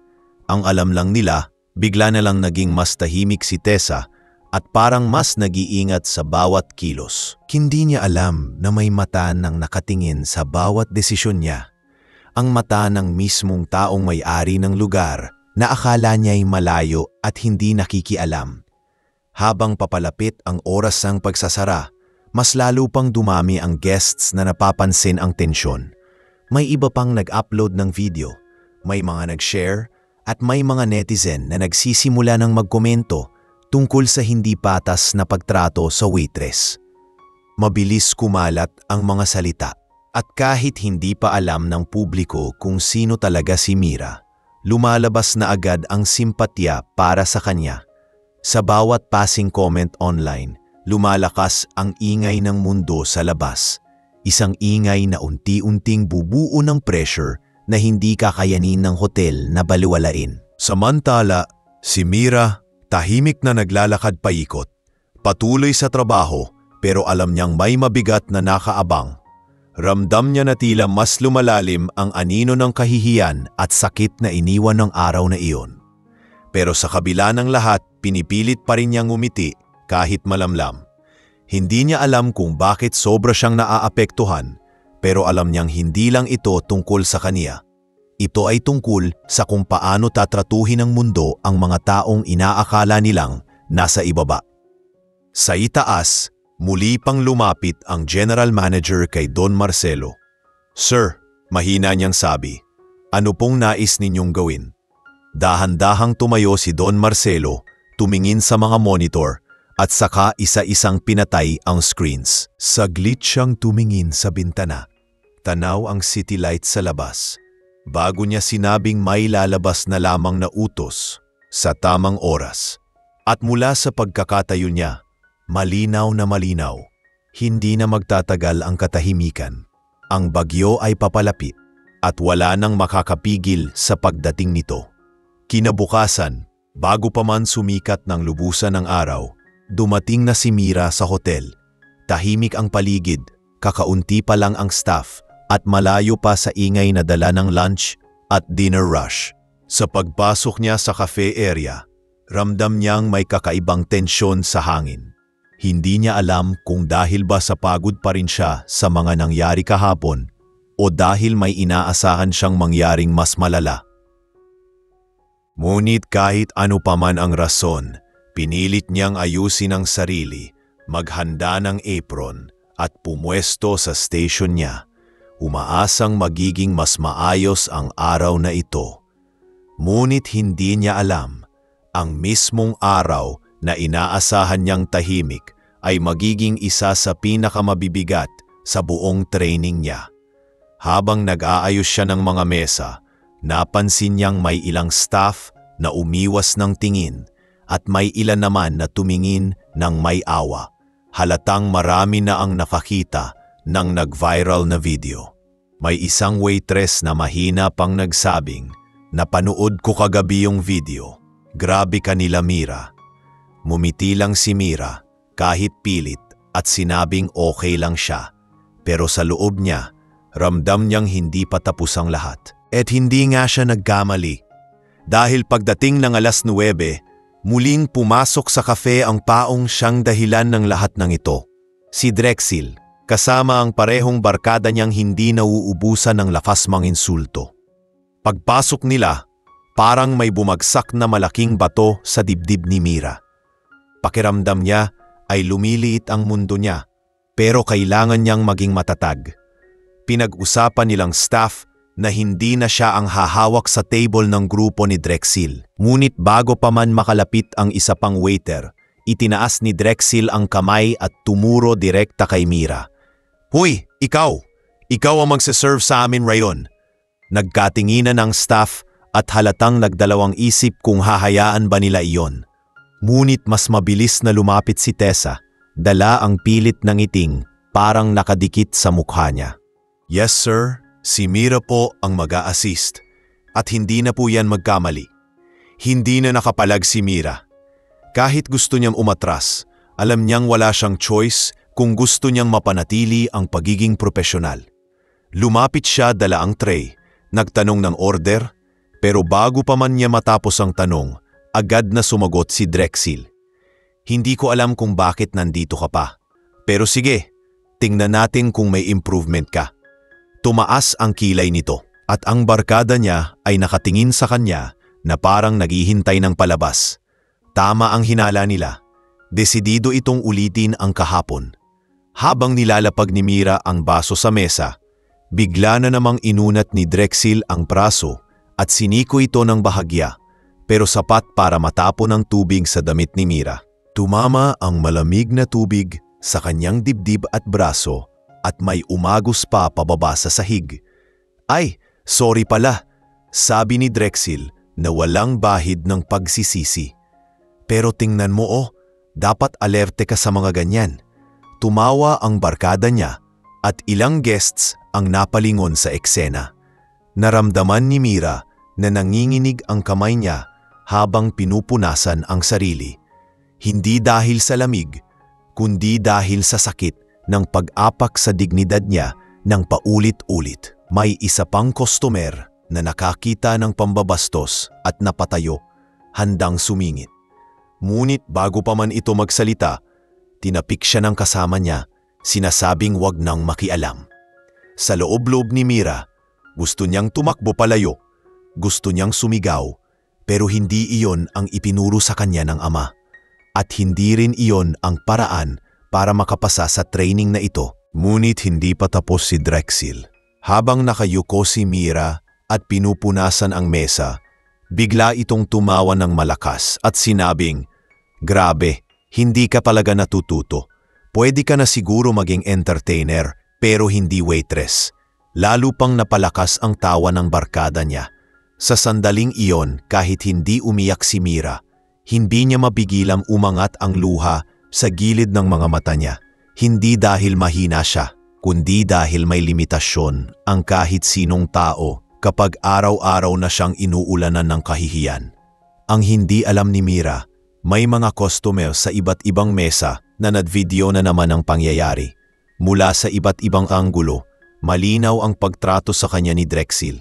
Ang alam lang nila, bigla na lang naging mas tahimik si Tessa at parang mas nag-iingat sa bawat kilos. Hindi niya alam na may mata nang nakatingin sa bawat desisyon niya. Ang mata ng mismong taong may-ari ng lugar na akala niya'y malayo at hindi nakikialam. Habang papalapit ang oras ng pagsasara, mas lalo pang dumami ang guests na napapansin ang tensyon. May iba pang nag-upload ng video, may mga nag-share, at may mga netizen na nagsisimula ng magkomento tungkol sa hindi patas na pagtrato sa waitress. Mabilis kumalat ang mga salita at kahit hindi pa alam ng publiko kung sino talaga si Mira, lumalabas na agad ang simpatya para sa kanya. Sa bawat passing comment online, lumalakas ang ingay ng mundo sa labas. Isang ingay na unti-unting bubuo ng pressure na hindi kakayanin ng hotel na baliwalain. Samantala, si Mira tahimik na naglalakad paikot. Patuloy sa trabaho pero alam niyang may mabigat na nakaabang. Ramdam niya na tila mas lumalalim ang anino ng kahihiyan at sakit na iniwan ng araw na iyon. Pero sa kabila ng lahat, pinipilit pa rin niyang umiti kahit malamlam. Hindi niya alam kung bakit sobra siyang naaapektuhan, pero alam niyang hindi lang ito tungkol sa kaniya. Ito ay tungkol sa kung paano tatratuhin ng mundo ang mga taong inaakala nilang nasa ibaba. Sa itaas, muli pang lumapit ang general manager kay Don Marcelo. "Sir," mahina niyang sabi, "ano pong nais ninyong gawin?" Dahan-dahang tumayo si Don Marcelo, tumingin sa mga monitor at saka isa-isang pinatay ang screens. Saglit siyang tumingin sa bintana. Tanaw ang city light sa labas. Bago niya sinabing may lalabas na lamang na utos sa tamang oras. At mula sa pagkakatayo niya, malinaw na malinaw, hindi na magtatagal ang katahimikan. Ang bagyo ay papalapit at wala nang makakapigil sa pagdating nito. Kinabukasan, bago pa man sumikat ng lubusan ng araw, dumating na si Mira sa hotel. Tahimik ang paligid, kakaunti pa lang ang staff at malayo pa sa ingay na dala ng lunch at dinner rush. Sa pagpasok niya sa cafe area, ramdam niyang may kakaibang tensyon sa hangin. Hindi niya alam kung dahil ba sa pagod pa rin siya sa mga nangyari kahapon o dahil may inaasahan siyang mangyaring mas malala. Ngunit kahit ano pa man ang rason, pinilit niyang ayusin ang sarili, maghanda ng apron at pumwesto sa station niya. Umaasang magiging mas maayos ang araw na ito. Ngunit hindi niya alam, ang mismong araw na inaasahan niyang tahimik ay magiging isa sa pinakamabibigat sa buong training niya. Habang nag-aayos siya ng mga mesa, napansin niyang may ilang staff na umiwas ng tingin at may ilan naman na tumingin ng may awa. Halatang marami na ang nakakita ng nag-viral na video. May isang waitress na mahina pang nagsabing, "Napanood ko kagabi yung video. Grabe ka nila, Mira." Mumiti lang si Mira kahit pilit at sinabing okay lang siya. Pero sa loob niya, ramdam niyang hindi pa tapos ang lahat. At hindi nga siya nagkamali. Dahil pagdating ng 9:00, muling pumasok sa cafe ang taong siyang dahilan ng lahat ng ito. Si Drexel, kasama ang parehong barkada niyang hindi nauubusan ng lakas manginsulto. Pagpasok nila, parang may bumagsak na malaking bato sa dibdib ni Mira. Pakiramdam niya ay lumiliit ang mundo niya, pero kailangan niyang maging matatag. Pinag-usapan nilang staff na hindi na siya ang hahawak sa table ng grupo ni Drexel. Ngunit bago pa man makalapit ang isa pang waiter, itinaas ni Drexel ang kamay at tumuro direkta kay Mira. "Huy, ikaw! Ikaw ang magsaserve sa amin rayon." Nagkatinginan ang staff at halatang nagdalawang isip kung hahayaan ba nila iyon. Ngunit mas mabilis na lumapit si Tessa, dala ang pilit ng ngiting parang nakadikit sa mukha niya. "Yes sir, si Mira po ang mag-a-assist at hindi na po yan magkamali." Hindi na nakapalag si Mira. Kahit gusto niyang umatras, alam niyang wala siyang choice kung gusto niyang mapanatili ang pagiging profesional. Lumapit siya dala ang tray, nagtanong ng order, pero bago pa man niya matapos ang tanong, agad na sumagot si Drexel. "Hindi ko alam kung bakit nandito ka pa. Pero sige, tingnan natin kung may improvement ka." Tumaas ang kilay nito at ang barkada niya ay nakatingin sa kanya na parang naghihintay ng palabas. Tama ang hinala nila. Desidido itong ulitin ang kahapon. Habang nilalapag ni Mira ang baso sa mesa, bigla na namang inunat ni Drexel ang braso at siniko ito ng bahagya, pero sapat para matapon ang tubig sa damit ni Mira. Tumama ang malamig na tubig sa kanyang dibdib at braso at may umagos pa pababa sa sahig. "Ay, sorry pala," sabi ni Drexel na walang bahid ng pagsisisi. "Pero tingnan mo dapat alerte ka sa mga ganyan." Tumawa ang barkada niya at ilang guests ang napalingon sa eksena. Naramdaman ni Mira na nanginginig ang kamay niya habang pinupunasan ang sarili. Hindi dahil sa lamig, kundi dahil sa sakit ng pag-apak sa dignidad niya ng paulit-ulit. May isa pang customer na nakakita ng pambabastos at napatayo, handang sumingit. Ngunit bago pa man ito magsalita, tinapik siya ng kasama niya, sinasabing wag nang makialam. Sa loob-loob ni Mira, gusto niyang tumakbo palayo, gusto niyang sumigaw, pero hindi iyon ang ipinuro sa kanya ng ama. At hindi rin iyon ang paraan para makapasa sa training na ito. Ngunit hindi pa tapos si Drexel. Habang nakayuko si Mira at pinupunasan ang mesa, bigla itong tumawa ng malakas at sinabing, "Grabe, hindi ka talaga natututo. Pwede ka na siguro maging entertainer pero hindi waitress." Lalo pang napalakas ang tawa ng barkada niya. Sa sandaling iyon, kahit hindi umiyak si Mira, hindi niya mapigilang umangat ang luha sa gilid ng mga mata niya. Hindi dahil mahina siya, kundi dahil may limitasyon ang kahit sinong tao kapag araw-araw na siyang inuulanan ng kahihiyan. Ang hindi alam ni Mira, may mga customer sa iba't ibang mesa na nadvideo na naman ang pangyayari. Mula sa iba't ibang anggulo, malinaw ang pagtrato sa kanya ni Drexel.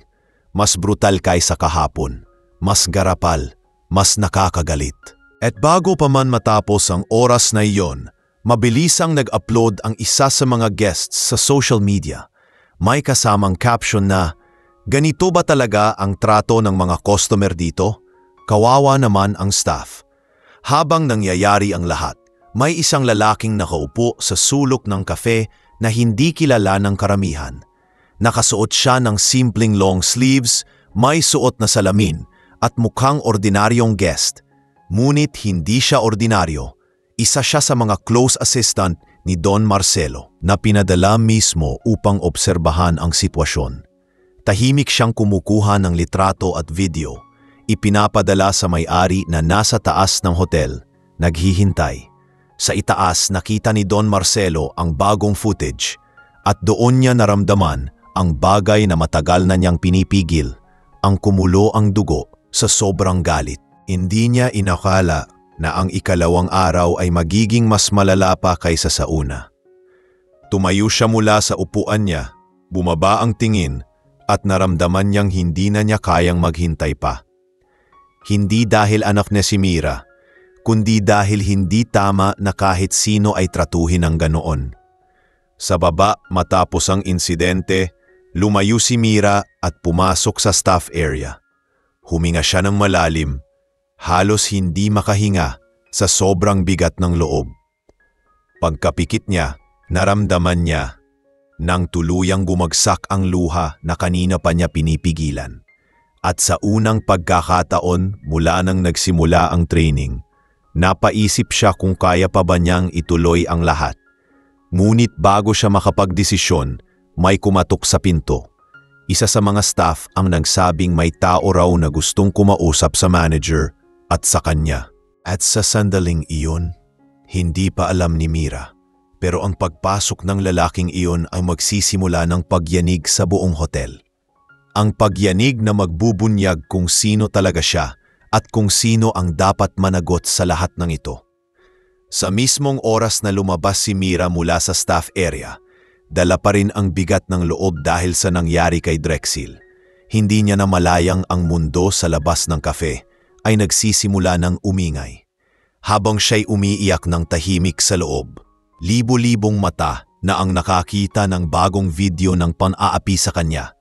Mas brutal kaysa kahapon, mas garapal, mas nakakagalit. At bago pa man matapos ang oras na iyon, mabilisang nag-upload ang isa sa mga guests sa social media. May kasamang caption na, "Ganito ba talaga ang trato ng mga customer dito? Kawawa naman ang staff." Habang nangyayari ang lahat, may isang lalaking nakaupo sa sulok ng kafe na hindi kilala ng karamihan. Nakasuot siya ng simpleng long sleeves, may suot na salamin at mukhang ordinaryong guest. Ngunit hindi siya ordinaryo. Isa siya sa mga close assistant ni Don Marcelo na pinadala mismo upang obserbahan ang sitwasyon. Tahimik siyang kumukuha ng litrato at video. Ipinapadala sa may-ari na nasa taas ng hotel, naghihintay. Sa itaas nakita ni Don Marcelo ang bagong footage at doon niya naramdaman ang bagay na matagal na niyang pinipigil, ang kumulo ang dugo sa sobrang galit. Hindi niya inakala na ang ikalawang araw ay magiging mas malala pa kaysa sa una. Tumayo siya mula sa upuan niya, bumaba ang tingin at naramdaman niyang hindi na niya kayang maghintay pa. Hindi dahil anak niya si Mira, kundi dahil hindi tama na kahit sino ay tratuhin ng ganoon. Sa baba matapos ang insidente, lumayo si Mira at pumasok sa staff area. Huminga siya ng malalim, halos hindi makahinga sa sobrang bigat ng loob. Pagkapikit niya, naramdaman niya, nang tuluyang bumagsak ang luha na kanina pa niya pinipigilan. At sa unang pagkakataon mula nang nagsimula ang training, napaisip siya kung kaya pa ba niyang ituloy ang lahat. Ngunit bago siya makapagdesisyon, may kumatok sa pinto. Isa sa mga staff ang nagsabing may tao raw na gustong kumausap sa manager at sa kanya. At sa sandaling iyon, hindi pa alam ni Mira. Pero ang pagpasok ng lalaking iyon ay magsisimula ng pagyanig sa buong hotel. Ang pagyanig na magbubunyag kung sino talaga siya at kung sino ang dapat managot sa lahat ng ito. Sa mismong oras na lumabas si Mira mula sa staff area, dala pa rin ang bigat ng loob dahil sa nangyari kay Drexel. Hindi niya namalayang ang mundo sa labas ng kafe ay nagsisimula ng umingay. Habang siya'y umiiyak ng tahimik sa loob, libo-libong mata na ang nakakita ng bagong video ng pan-aapi sa kanya.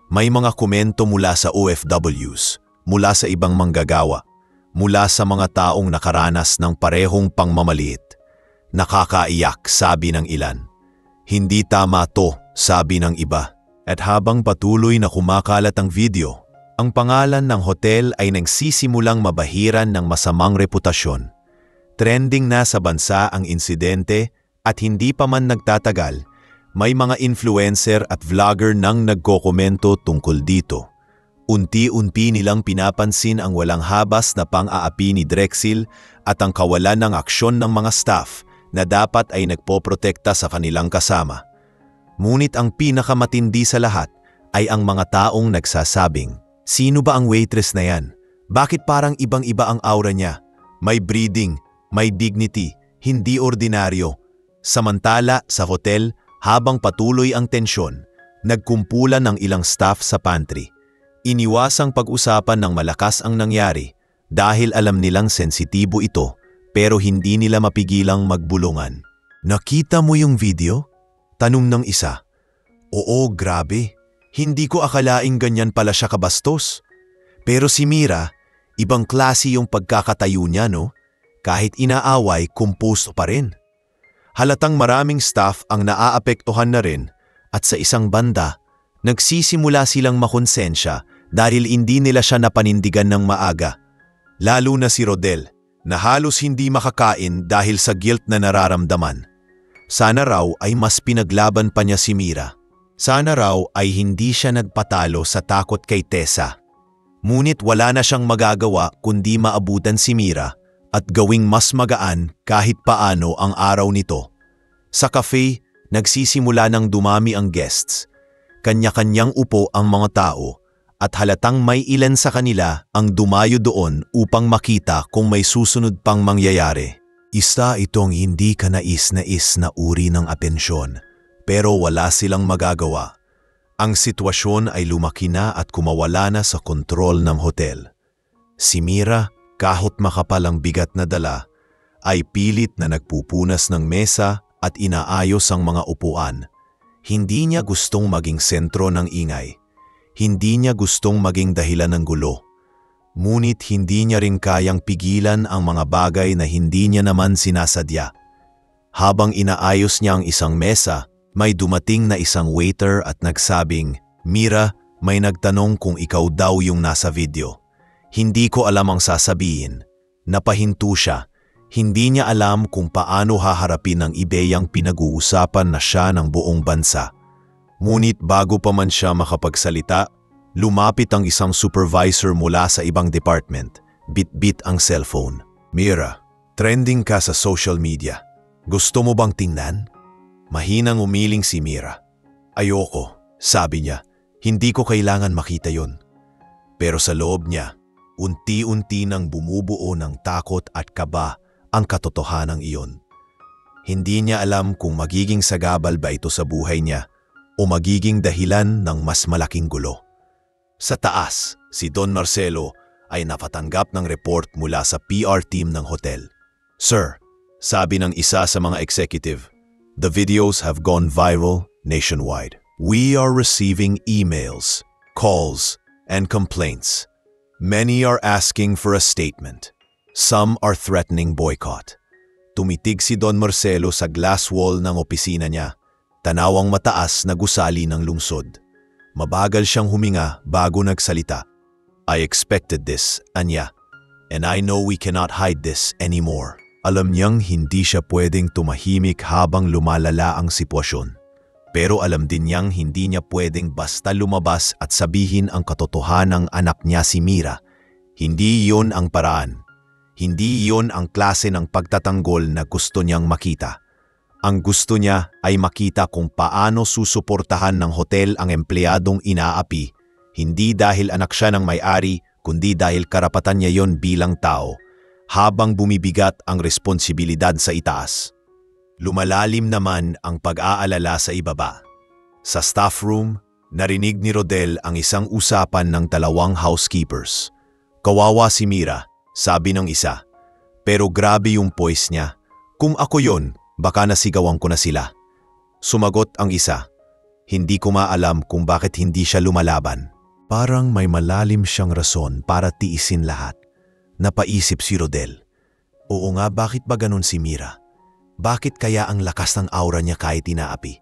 May mga komento mula sa OFWs, mula sa ibang manggagawa, mula sa mga taong nakaranas ng parehong pangmamaliit. Nakakaiyak, sabi ng ilan. Hindi tama to, sabi ng iba. At habang patuloy na kumakalat ang video, ang pangalan ng hotel ay nagsisimulang mabahiran ng masamang reputasyon. Trending na sa bansa ang insidente at hindi pa man nagtatagal, may mga influencer at vlogger nang nagkokomento tungkol dito. Unti-unti nilang pinapansin ang walang habas na pang-aapi ni Drexel at ang kawalan ng aksyon ng mga staff na dapat ay nagpoprotekta sa kanilang kasama. Ngunit ang pinakamatindi sa lahat ay ang mga taong nagsasabing, sino ba ang waitress na yan? Bakit parang ibang-iba ang aura niya? May breeding, may dignity, hindi ordinaryo. Samantala sa hotel, habang patuloy ang tensyon, nagkumpulan ng ilang staff sa pantry. Iniwasang pag-usapan ng malakas ang nangyari dahil alam nilang sensitibo ito pero hindi nila mapigilang magbulungan. Nakita mo yung video? Tanong ng isa. Oo, grabe. Hindi ko akalaing ganyan pala siya kabastos. Pero si Mira, ibang klase yung pagkakatayo niya, no? Kahit inaaway, kumpusto pa rin. Halatang maraming staff ang naaapektuhan na rin at sa isang banda, nagsisimula silang makonsensya dahil hindi nila siya napanindigan ng maaga. Lalo na si Rodel, na halos hindi makakain dahil sa guilt na nararamdaman. Sana raw ay mas pinaglaban pa niya si Mira. Sana raw ay hindi siya nagpatalo sa takot kay Tessa. Ngunit wala na siyang magagawa kundi maabutan si Mira at gawing mas magaan kahit paano ang araw nito. Sa cafe, nagsisimula ng dumami ang guests. Kanya-kanyang upo ang mga tao at halatang may ilan sa kanila ang dumayo doon upang makita kung may susunod pang mangyayari. Isa itong hindi kanais-nais na uri ng atensyon, pero wala silang magagawa. Ang sitwasyon ay lumaki na at kumawala na sa kontrol ng hotel. Si Mira, kahit makapal ang bigat na dala, ay pilit na nagpupunas ng mesa at inaayos ang mga upuan. Hindi niya gustong maging sentro ng ingay. Hindi niya gustong maging dahilan ng gulo. Ngunit hindi niya rin kayang pigilan ang mga bagay na hindi niya naman sinasadya. Habang inaayos niya ang isang mesa, may dumating na isang waiter at nagsabing, Mira, may nagtanong kung ikaw daw yung nasa video. Hindi ko alam ang sasabihin. Napahinto siya. Hindi niya alam kung paano haharapin ang ideyang pinag-uusapan na siya ng buong bansa. Ngunit bago pa man siya makapagsalita, lumapit ang isang supervisor mula sa ibang department. Bit-bit ang cellphone. Mira, trending ka sa social media. Gusto mo bang tingnan? Mahinang umiling si Mira. Ayoko, sabi niya. Hindi ko kailangan makita yon. Pero sa loob niya, unti-unti nang bumubuo ng takot at kaba ang katotohanan iyon. Hindi niya alam kung magiging sagabal ba ito sa buhay niya o magiging dahilan ng mas malaking gulo. Sa taas, si Don Marcelo ay napatanggap ng report mula sa PR team ng hotel. Sir, sabi ng isa sa mga executive, the videos have gone viral nationwide. We are receiving emails, calls, and complaints. Many are asking for a statement. Some are threatening boycott. Tumitig si Don Marcelo sa glass wall ng opisina niya. tanawang mataas na gusali ng lungsod. Mabagal siyang huminga bago nagsalita. I expected this, Anya. And I know we cannot hide this anymore. Alam niyang hindi siya pwedeng tumahimik habang lumalala ang sitwasyon. Pero alam din niyang hindi niya pwedeng basta lumabas at sabihin ang katotohanang anak niya si Mira. Hindi iyon ang paraan. Hindi iyon ang klase ng pagtatanggol na gusto niyang makita. Ang gusto niya ay makita kung paano susuportahan ng hotel ang empleyadong inaapi, hindi dahil anak siya ng may-ari, kundi dahil karapatan niya yon bilang tao, habang bumibigat ang responsibilidad sa itaas. Lumalalim naman ang pag-aalala sa ibaba. Sa staff room, narinig ni Rodel ang isang usapan ng dalawang housekeepers. Kawawa si Mira, sabi ng isa. Pero grabe yung voice niya. Kung ako yon, baka nasigawan ko na sila. Sumagot ang isa. Hindi ko maalam kung bakit hindi siya lumalaban. Parang may malalim siyang rason para tiisin lahat. Napaisip si Rodel. Oo nga, bakit ba ganun si Mira? Bakit kaya ang lakas ng aura niya kahit inaapi?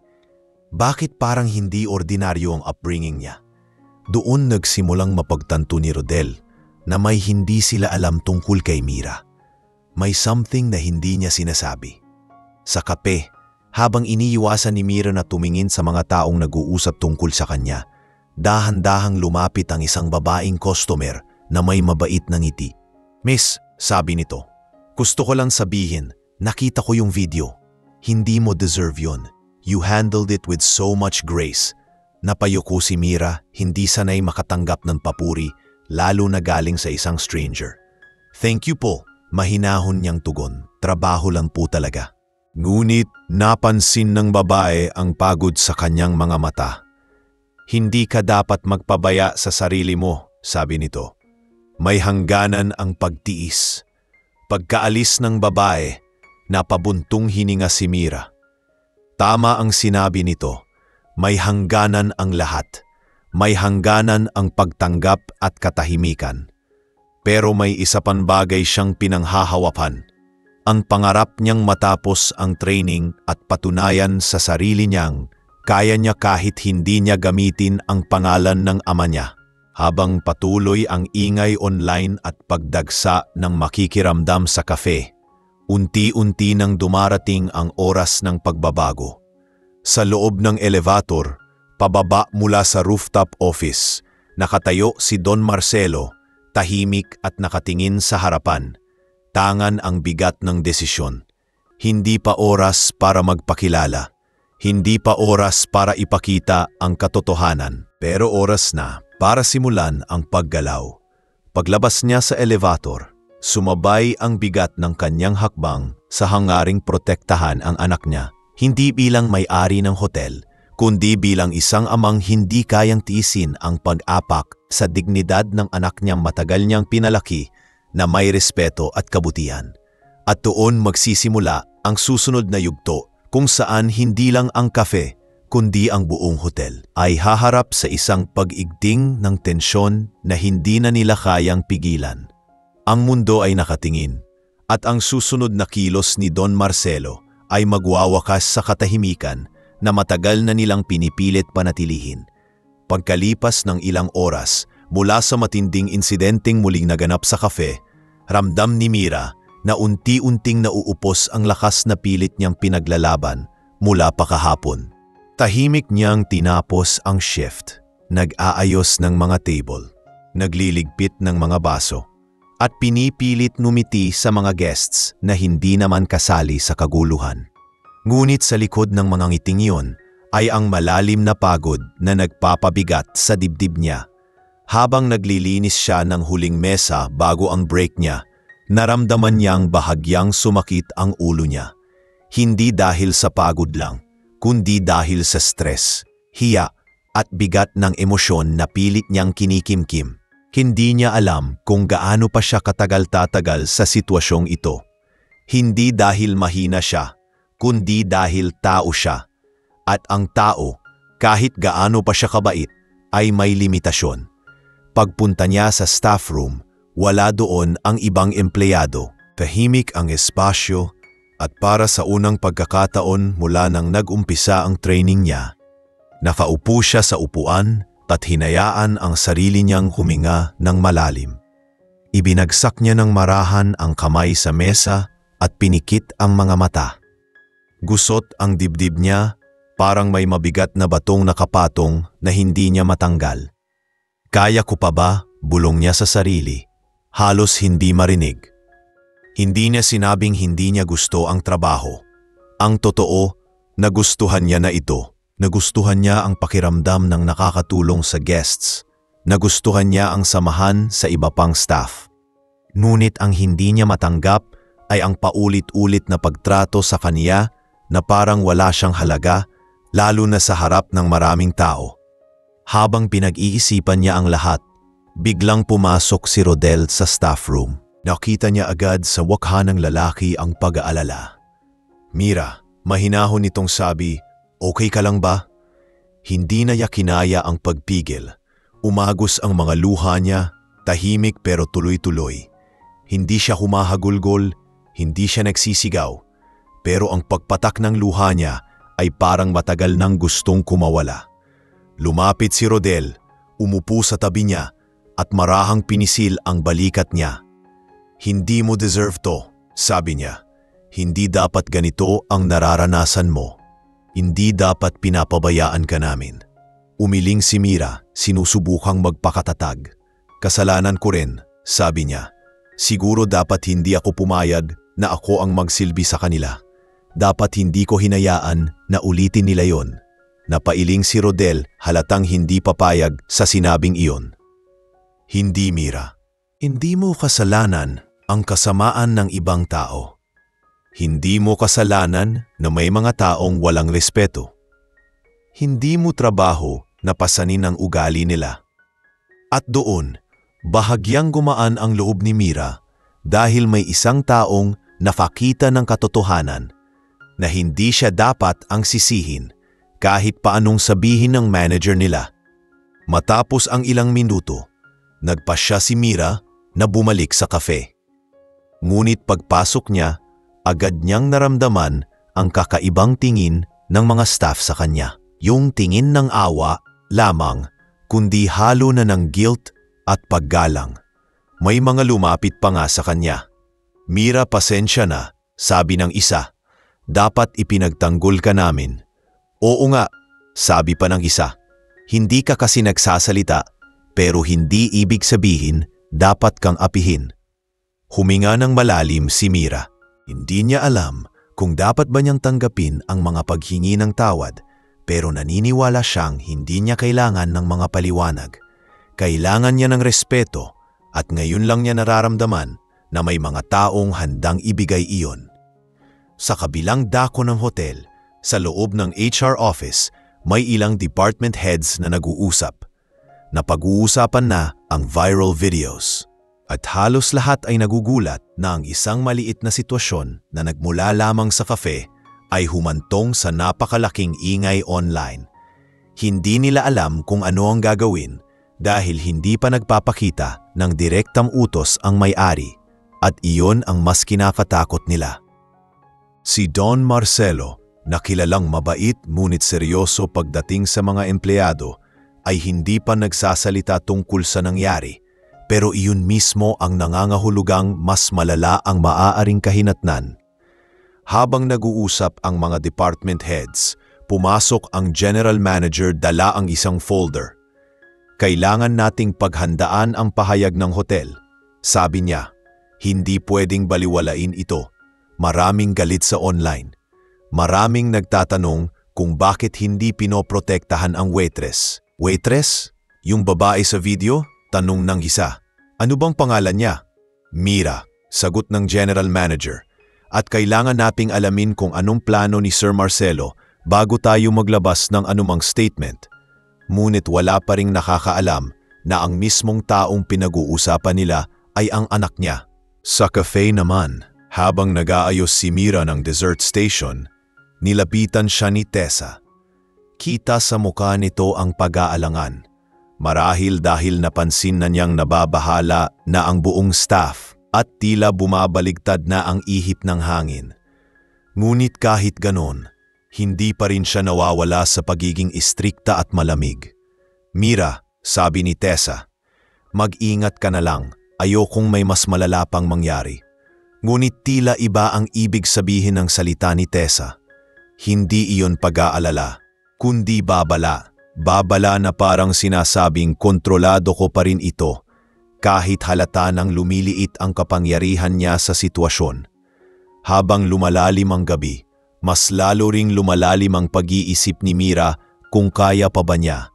Bakit parang hindi ordinaryo ang upbringing niya? Doon nagsimulang mapagtanto ni Rodel na may hindi sila alam tungkol kay Mira. May something na hindi niya sinasabi. Sa kape, habang iniiwasan ni Mira na tumingin sa mga taong nag-uusap tungkol sa kanya, dahan-dahang lumapit ang isang babaeng customer na may mabait na ngiti. Miss, sabi nito, gusto ko lang sabihin, nakita ko yung video. Hindi mo deserve yun. You handled it with so much grace. Napayuko si Mira, hindi sanay makatanggap ng papuri, lalo na galing sa isang stranger. Thank you po, mahinahon niyang tugon. Trabaho lang po talaga. Ngunit napansin ng babae ang pagod sa kanyang mga mata. Hindi ka dapat magpabaya sa sarili mo, sabi nito. May hangganan ang pagtiis. Pagkaalis ng babae, napabuntong hininga si Mira. Tama ang sinabi nito, may hangganan ang lahat. May hangganan ang pagtanggap at katahimikan. Pero may isa pang bagay siyang pinanghahawapan. Ang pangarap niyang matapos ang training at patunayan sa sarili niyang kaya niya kahit hindi niya gamitin ang pangalan ng ama niya. Habang patuloy ang ingay online at pagdagsa ng makikiramdam sa kafe, unti-unti nang dumarating ang oras ng pagbabago. Sa loob ng elevator, pababa mula sa rooftop office, nakatayo si Don Marcelo, tahimik at nakatingin sa harapan. Tangan ang bigat ng desisyon. Hindi pa oras para magpakilala. Hindi pa oras para ipakita ang katotohanan. Pero oras na para simulan ang paggalaw. Paglabas niya sa elevator, sumabay ang bigat ng kanyang hakbang sa hangaring protektahan ang anak niya. Hindi bilang may-ari ng hotel, kundi bilang isang amang hindi kayang tiisin ang pag-apak sa dignidad ng anak niyang matagal niyang pinalaki na may respeto at kabutihan. At doon magsisimula ang susunod na yugto kung saan hindi lang ang kafe, kundi ang buong hotel ay haharap sa isang pag-igting ng tensyon na hindi na nila kayang pigilan. Ang mundo ay nakatingin, at ang susunod na kilos ni Don Marcelo ay magwawakas sa katahimikan na matagal na nilang pinipilit panatilihin. Pagkalipas ng ilang oras mula sa matinding insidenteng muling naganap sa kafe, ramdam ni Mira na unti-unting nauupos ang lakas na pilit niyang pinaglalaban mula pa kahapon. Tahimik niyang tinapos ang shift, nag-aayos ng mga table, nagliligpit ng mga baso, at pinipilit ngumiti sa mga guests na hindi naman kasali sa kaguluhan. Ngunit sa likod ng mga ngiting iyon ay ang malalim na pagod na nagpapabigat sa dibdib niya. Habang naglilinis siya ng huling mesa bago ang break niya, naramdaman niyang bahagyang sumakit ang ulo niya. Hindi dahil sa pagod lang, kundi dahil sa stress, hiya at bigat ng emosyon na pilit niyang kinikimkim. Hindi niya alam kung gaano pa siya katagal-tatagal sa sitwasyong ito. Hindi dahil mahina siya, kundi dahil tao siya. At ang tao, kahit gaano pa siya kabait, ay may limitasyon. Pagpunta niya sa staff room, wala doon ang ibang empleyado. Tahimik ang espasyo At para sa unang pagkakataon mula nang nag-umpisa ang training niya, nakaupo siya sa upuan at hinayaan ang sarili niyang huminga ng malalim. Ibinagsak niya ng marahan ang kamay sa mesa at pinikit ang mga mata. Gusot ang dibdib niya, parang may mabigat na batong nakapatong na hindi niya matanggal. Kaya ko pa ba? Bulong niya sa sarili. Halos hindi marinig. Hindi niya sinabing hindi niya gusto ang trabaho. Ang totoo, nagustuhan niya na ito. Nagustuhan niya ang pakiramdam ng nakakatulong sa guests. Nagustuhan niya ang samahan sa iba pang staff. Ngunit ang hindi niya matanggap ay ang paulit-ulit na pagtrato sa kanya na parang wala siyang halaga, lalo na sa harap ng maraming tao. Habang pinag-iisipan niya ang lahat, biglang pumasok si Rodel sa staff room. Nakita niya agad sa mukha ng lalaki ang pag-aalala. "Mira," mahinahon nitong sabi, "okay ka lang ba?" Hindi na niya kinaya ang pagpigil. Umagos ang mga luha niya, tahimik pero tuloy-tuloy. Hindi siya humahagulgol, hindi siya nagsisigaw. Pero ang pagpatak ng luha niya ay parang matagal nang gustong kumawala. Lumapit si Rodel, umupo sa tabi niya at marahang pinisil ang balikat niya. "Hindi mo deserve to," sabi niya. "Hindi dapat ganito ang nararanasan mo. Hindi dapat pinapabayaan ka namin." Umiling si Mira, sinusubukang magpakatatag. "Kasalanan ko rin," sabi niya. "Siguro dapat hindi ako pumayag na ako ang magsilbi sa kanila. Dapat hindi ko hinayaan na ulitin nila yon." Napailing si Rodel, halatang hindi papayag sa sinabing iyon. "Hindi, Mira. Hindi mo kasalanan ang kasamaan ng ibang tao. Hindi mo kasalanan na may mga taong walang respeto. Hindi mo trabaho na pasanin ang ugali nila." At doon, bahagyang gumaan ang loob ni Mira dahil may isang taong nakakita ng katotohanan na hindi siya dapat ang sisihin kahit paanong sabihin ng manager nila. Matapos ang ilang minuto, nagpasya si Mira na bumalik sa kafe. Ngunit pagpasok niya, agad niyang naramdaman ang kakaibang tingin ng mga staff sa kanya. Yung tingin ng awa lamang, kundi halo na ng guilt at paggalang. May mga lumapit pa nga sa kanya. "Mira, pasensya na," sabi ng isa. "Dapat ipinagtanggol ka namin." "Oo nga," sabi pa ng isa. "Hindi ka kasi nagsasalita, pero hindi ibig sabihin dapat kang apihin." Huminga ng malalim si Mira. Hindi niya alam kung dapat ba niyang tanggapin ang mga paghingi ng tawad, pero naniniwala siyang hindi niya kailangan ng mga paliwanag. Kailangan niya ng respeto at ngayon lang niya nararamdaman na may mga taong handang ibigay iyon. Sa kabilang dako ng hotel, sa loob ng HR office, may ilang department heads na nag-uusap. Napag-uusapan na ang viral videos. At halos lahat ay nagugulat na ang isang maliit na sitwasyon na nagmula lamang sa cafe ay humantong sa napakalaking ingay online. Hindi nila alam kung ano ang gagawin dahil hindi pa nagpapakita ng direktang utos ang may-ari at iyon ang mas kinakatakot nila. Si Don Marcelo, na kilalang mabait ngunit seryoso pagdating sa mga empleyado, ay hindi pa nagsasalita tungkol sa nangyari, pero iyon mismo ang nangangahulugang mas malala ang maaaring kahinatnan. Habang nag-uusap ang mga department heads, pumasok ang general manager dala ang isang folder. "Kailangan nating paghandaan ang pahayag ng hotel," sabi niya. "Hindi pwedeng baliwalain ito. Maraming galit sa online. Maraming nagtatanong kung bakit hindi pinoprotektahan ang waitress." "Waitress? Yung babae sa video?" tanong ng isa. "Ano bang pangalan niya?" "Mira," sagot ng general manager. "At kailangan nating alamin kung anong plano ni Sir Marcelo bago tayo maglabas ng anumang statement." Ngunit wala pa ring nakakaalam na ang mismong taong pinag-uusapan nila ay ang anak niya. Sa cafe naman, habang nag-aayos si Mira ng dessert station, nilapitan siya ni Tessa. Kita sa mukha nito ang pag-aalangan. Marahil dahil napansin na niyang nababahala na ang buong staff at tila bumabaligtad na ang ihip ng hangin. Ngunit kahit ganon, hindi pa rin siya nawawala sa pagiging istrikta at malamig. Mira, sabi ni Tessa, mag-ingat ka na lang, ayokong may mas malala pang mangyari. Ngunit tila iba ang ibig sabihin ng salita ni Tessa. Hindi iyon pag-aalala, kundi babala. Babala na parang sinasabing kontrolado ko pa rin ito, kahit halata nang lumiliit ang kapangyarihan niya sa sitwasyon. Habang lumalalim ang gabi, mas lalo ring lumalalim ang pag-iisip ni Mira kung kaya pa ba niya.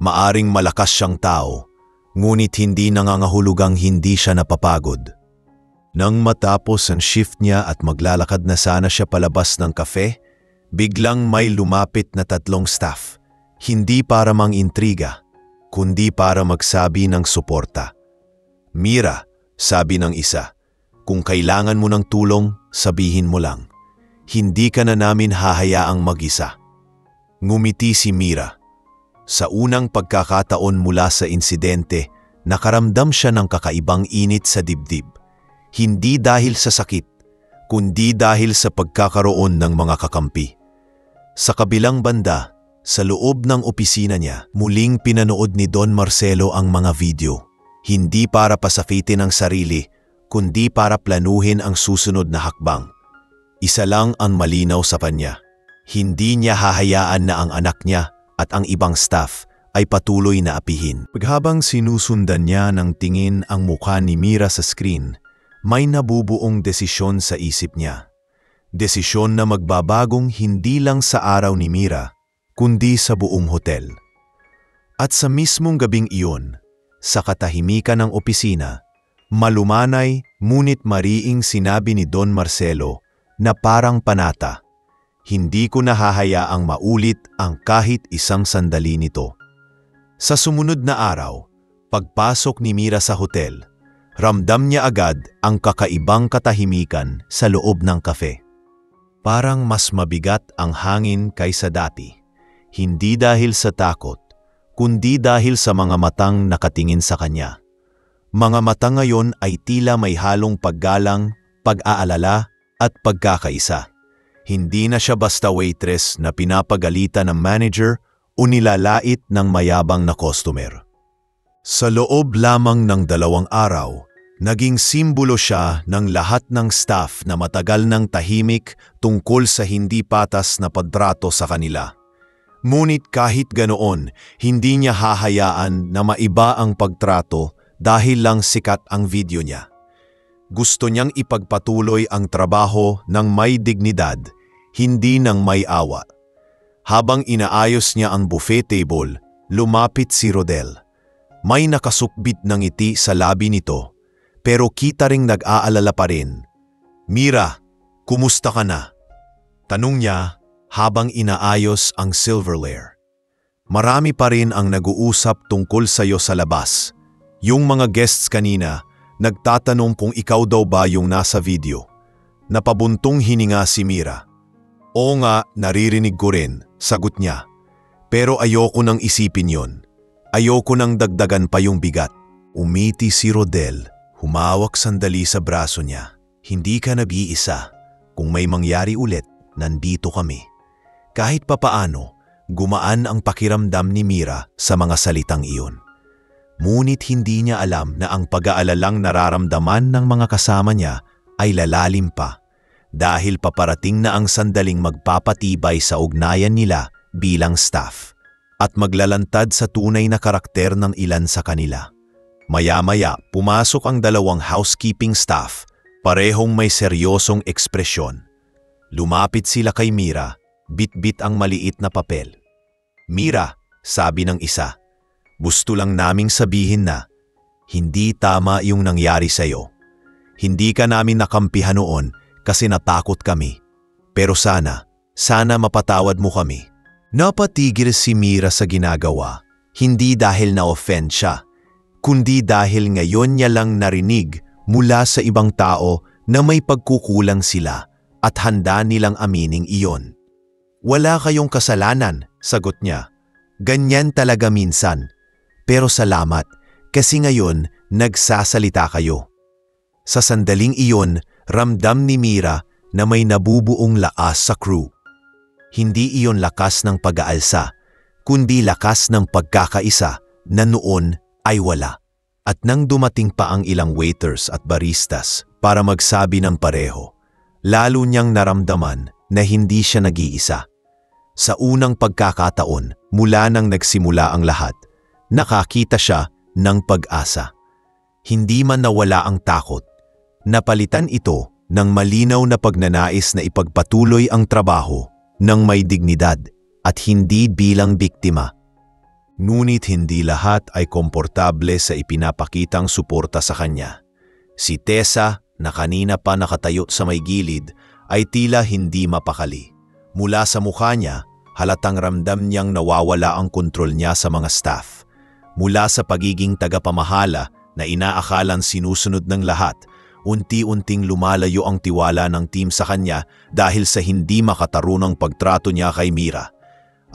Maaring malakas siyang tao, ngunit hindi nangangahulugang hindi siya napapagod. Nang matapos ang shift niya at maglalakad na sana siya palabas ng kafe, biglang may lumapit na 3 staff. Hindi para mang-intriga, kundi para magsabi ng suporta. Mira, sabi ng isa, kung kailangan mo ng tulong, sabihin mo lang. Hindi ka na namin hahayaang mag-isa. Ngumiti si Mira. Sa unang pagkakataon mula sa insidente, nakaramdam siya ng kakaibang init sa dibdib. Hindi dahil sa sakit, kundi dahil sa pagkakaroon ng mga kakampi. Sa kabilang banda, sa loob ng opisina niya, muling pinanood ni Don Marcelo ang mga video. Hindi para pasakitin ang sarili, kundi para planuhin ang susunod na hakbang. Isa lang ang malinaw sa kanya. Hindi niya hahayaan na ang anak niya at ang ibang staff ay patuloy na apihin. Habang sinusundan niya ng tingin ang mukha ni Mira sa screen, may nabubuong desisyon sa isip niya. Desisyon na magbabagong hindi lang sa araw ni Mira, kundi sa buong hotel. At sa mismong gabing iyon, sa katahimikan ng opisina, malumanay ngunit mariing sinabi ni Don Marcelo na parang panata, hindi ko nahahayaang maulit ang kahit isang sandali nito. Sa sumunod na araw, pagpasok ni Mira sa hotel, ramdam niya agad ang kakaibang katahimikan sa loob ng kafe. Parang mas mabigat ang hangin kaysa dati, hindi dahil sa takot, kundi dahil sa mga matang nakatingin sa kanya. Mga mata ngayon ay tila may halong paggalang, pag-aalala at pagkakaisa. Hindi na siya basta waitress na pinapagalitan ng manager o nilalait ng mayabang na customer. Sa loob lamang ng 2 araw, naging simbolo siya ng lahat ng staff na matagal nang tahimik tungkol sa hindi patas na pagtrato sa kanila. Ngunit kahit ganoon, hindi niya hahayaan na maiba ang pagtrato dahil lang sikat ang video niya. Gusto niyang ipagpatuloy ang trabaho ng may dignidad, hindi ng may awa. Habang inaayos niya ang buffet table, lumapit si Rodel. May nakasukbit ng ngiti sa labi nito, pero kita ring nag-aalala pa rin. Mira, kumusta ka na? Tanong niya habang inaayos ang silverware. Marami pa rin ang nag-uusap tungkol sa iyo sa labas. Yung mga guests kanina, nagtatanong kung ikaw daw ba yung nasa video. Napabuntong hininga si Mira. Oo nga, naririnig ko rin, sagot niya. Pero ayoko nang isipin yon. Ayoko nang dagdagan pa yung bigat. Umiti si Rodel, humawak sandali sa braso niya. Hindi ka nag-iisa. Kung may mangyari ulit, nandito kami. Kahit papaano, gumaan ang pakiramdam ni Mira sa mga salitang iyon. Ngunit hindi niya alam na ang pag-aalalang nararamdaman ng mga kasama niya ay lalalim pa dahil paparating na ang sandaling magpapatibay sa ugnayan nila bilang staff at maglalantad sa tunay na karakter ng ilan sa kanila. Maya-maya, pumasok ang 2 housekeeping staff, parehong may seryosong ekspresyon. Lumapit sila kay Mira, bit-bit ang maliit na papel. Mira, sabi ng isa, gusto lang naming sabihin na hindi tama yung nangyari sa'yo. Hindi ka namin nakampihan noon kasi natakot kami. Pero sana mapatawad mo kami. Napatigil si Mira sa ginagawa, hindi dahil na-offend siya, kundi dahil ngayon niya lang narinig mula sa ibang tao na may pagkukulang sila at handa nilang amining iyon. Wala kayong kasalanan, sagot niya. Ganyan talaga minsan. Pero salamat kasi ngayon nagsasalita kayo. Sa sandaling iyon, ramdam ni Mira na may nabubuong lakas sa crew. Hindi iyon lakas ng pag-aalsa, kundi lakas ng pagkakaisa na noon ay wala. At nang dumating pa ang ilang waiters at baristas para magsabi ng pareho, lalo niyang naramdaman na hindi siya nag-iisa. Sa unang pagkakataon, mula nang nagsimula ang lahat, nakakita siya ng pag-asa. Hindi man nawala ang takot, napalitan ito ng malinaw na pagnanais na ipagpatuloy ang trabaho ng may dignidad at hindi bilang biktima. Ngunit hindi lahat ay komportable sa ipinapakitang suporta sa kanya. Si Tessa, na kanina pa nakatayo sa may gilid, ay tila hindi mapakali. Mula sa mukha niya, halatang ramdam niyang nawawala ang kontrol niya sa mga staff. Mula sa pagiging tagapamahala na inaakalang sinusunod ng lahat, unti-unting lumalayo ang tiwala ng team sa kanya dahil sa hindi makatarunang pagtrato niya kay Mira.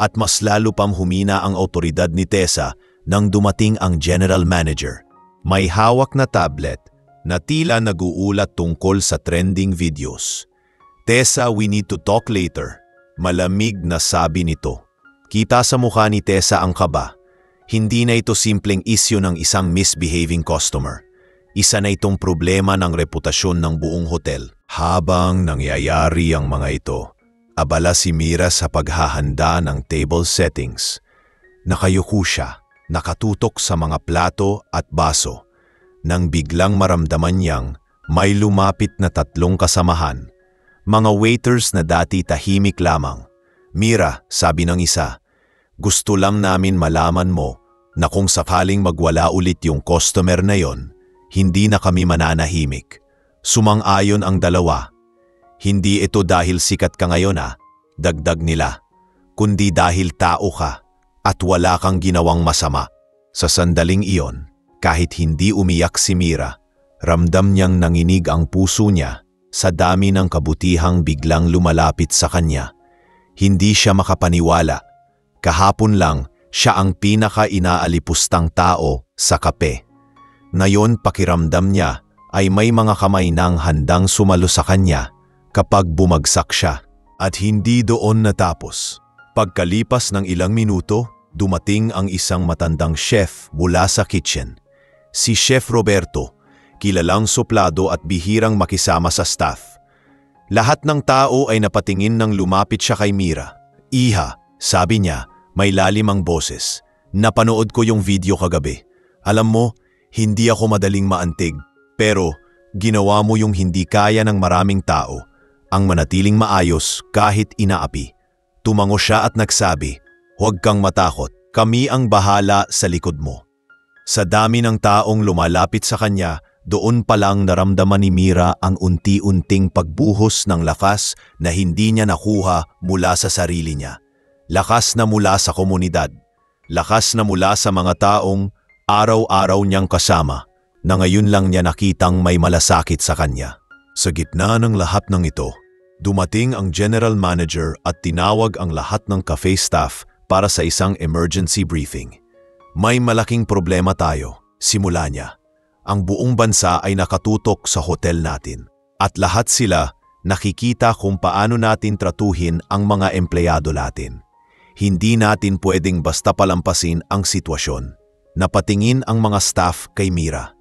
At mas lalo pang humina ang awtoridad ni Tessa nang dumating ang general manager. May hawak na tablet na tila nag-uulat tungkol sa trending videos. "Tessa, we need to talk later," malamig na sabi nito. Kita sa mukha ni Tessa ang kaba. Hindi na ito simpleng issue ng isang misbehaving customer. Isa na itong problema ng reputasyon ng buong hotel. Habang nangyayari ang mga ito, abala si Mira sa paghahanda ng table settings. Nakayuko siya, nakatutok sa mga plato at baso, nang biglang maramdaman niyang may lumapit na 3 kasamahan. Mga waiters na dati tahimik lamang. "Mira," sabi ng isa, "gusto lang namin malaman mo na kung sakaling magwala ulit yung customer na yon, hindi na kami mananahimik." Sumang-ayon ang dalawa. "Hindi ito dahil sikat ka ngayon dagdag nila, kundi dahil tao ka at wala kang ginawang masama." Sa sandaling iyon, kahit hindi umiyak si Mira, ramdam niyang nanginig ang puso niya sa dami ng kabutihang biglang lumalapit sa kanya. Hindi siya makapaniwala. Kahapon lang, siya ang pinaka-inaalipustang tao sa kape. Ngayon pakiramdam niya ay may mga kamay nang handang sumalo sa kanya kapag bumagsak siya. At hindi doon natapos. Pagkalipas ng ilang minuto, dumating ang isang matandang chef mula sa kitchen. Si Chef Roberto, kilalang suplado at bihirang makisama sa staff. Lahat ng tao ay napatingin nang lumapit siya kay Mira. "Iha," sabi niya, may lalim ang boses. "Napanood ko yung video kagabi. Alam mo, hindi ako madaling maantig, pero ginawa mo yung hindi kaya ng maraming tao, ang manatiling maayos kahit inaapi." Tumango siya at nagsabi, "Huwag kang matakot, kami ang bahala sa likod mo." Sa dami ng taong lumalapit sa kanya, doon pa lang naramdaman ni Mira ang unti-unting pagbuhos ng lakas na hindi niya nakuha mula sa sarili niya. Lakas na mula sa komunidad, lakas na mula sa mga taong araw-araw niyang kasama, na ngayon lang niya nakitang may malasakit sa kanya. Sa gitna ng lahat ng ito, dumating ang general manager at tinawag ang lahat ng cafe staff para sa isang emergency briefing. "May malaking problema tayo," simula niya. "Ang buong bansa ay nakatutok sa hotel natin at lahat sila nakikita kung paano natin tratuhin ang mga empleyado natin. Hindi natin pwedeng basta palampasin ang sitwasyon." Napatingin ang mga staff kay Mira.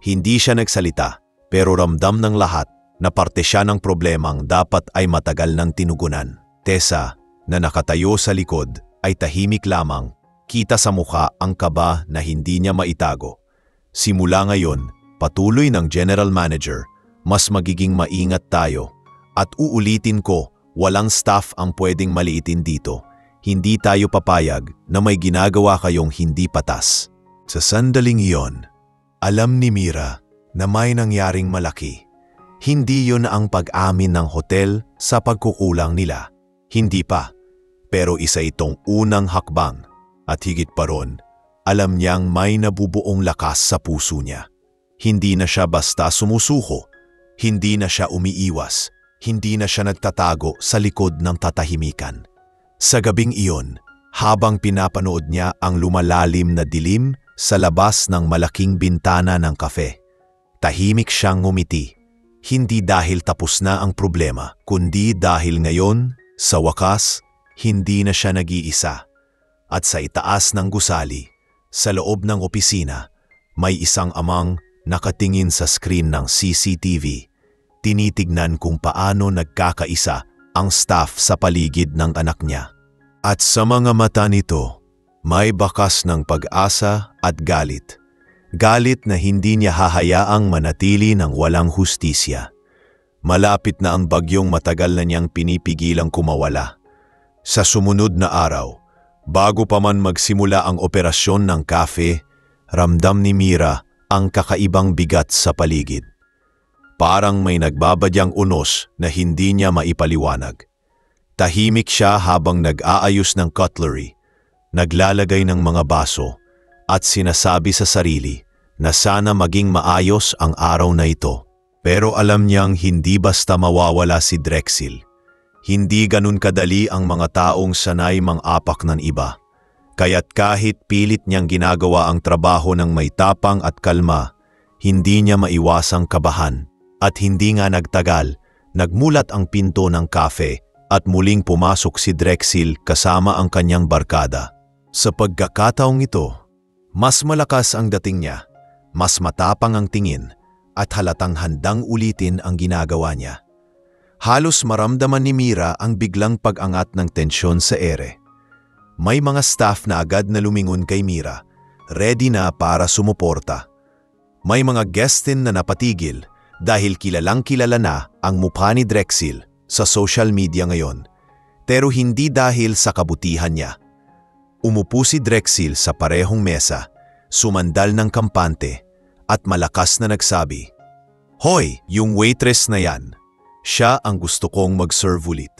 Hindi siya nagsalita, pero ramdam ng lahat na parte siya ng problemang dapat ay matagal nang tinugunan. Tessa, na nakatayo sa likod, ay tahimik lamang, kita sa mukha ang kaba na hindi niya maitago. "Simula ngayon," patuloy ng general manager, "mas magiging maingat tayo. At uulitin ko, walang staff ang pwedeng maliitin dito. Hindi tayo papayag na may ginagawa kayong hindi patas." Sa sandaling iyon, alam ni Mira na may nangyaring malaki. Hindi yun ang pag-amin ng hotel sa pagkukulang nila. Hindi pa. Pero isa itong unang hakbang. At higit pa ron, alam niyang may nabubuong lakas sa puso niya. Hindi na siya basta sumusuko. Hindi na siya umiiwas. Hindi na siya nagtatago sa likod ng tatahimikan. Sa gabing iyon, habang pinapanood niya ang lumalalim na dilim sa labas ng malaking bintana ng kafe, tahimik siyang ngumiti. Hindi dahil tapos na ang problema, kundi dahil ngayon, sa wakas, hindi na siya nag-iisa. At sa itaas ng gusali, sa loob ng opisina, may isang amang nakatingin sa screen ng CCTV. Tinitignan kung paano nagkakaisa ang staff sa paligid ng anak niya. At sa mga mata nito, may bakas ng pag-asa at galit. Galit na hindi niya hahayaang manatili ng walang hustisya. Malapit na ang bagyong matagal na niyang pinipigilang kumawala. Sa sumunod na araw, bago pa man magsimula ang operasyon ng cafe, ramdam ni Mira ang kakaibang bigat sa paligid. Parang may nagbabadyang unos na hindi niya maipaliwanag. Tahimik siya habang nag-aayos ng cutlery, naglalagay ng mga baso, at sinasabi sa sarili na sana maging maayos ang araw na ito. Pero alam niyang hindi basta mawawala si Drexel. Hindi ganun kadali ang mga taong sanay mang-apak ng iba. Kaya't kahit pilit niyang ginagawa ang trabaho ng may tapang at kalma, hindi niya maiwasang kabahan. At hindi nga nagtagal, nagmulat ang pinto ng cafe at muling pumasok si Drexel kasama ang kanyang barkada. Sa pagkakataong ito, mas malakas ang dating niya, mas matapang ang tingin, at halatang handang ulitin ang ginagawa niya. Halos maramdaman ni Mira ang biglang pag-angat ng tensyon sa ere. May mga staff na agad na lumingon kay Mira, ready na para sumuporta. May mga guest din na napatigil dahil kilalang-kilala na ang mukha ni Drexel sa social media ngayon. Pero hindi dahil sa kabutihan niya. Umupo si Drexel sa parehong mesa, sumandal ng kampante, at malakas na nagsabi, "Hoy, yung waitress na yan. Siya ang gusto kong mag-serve ulit."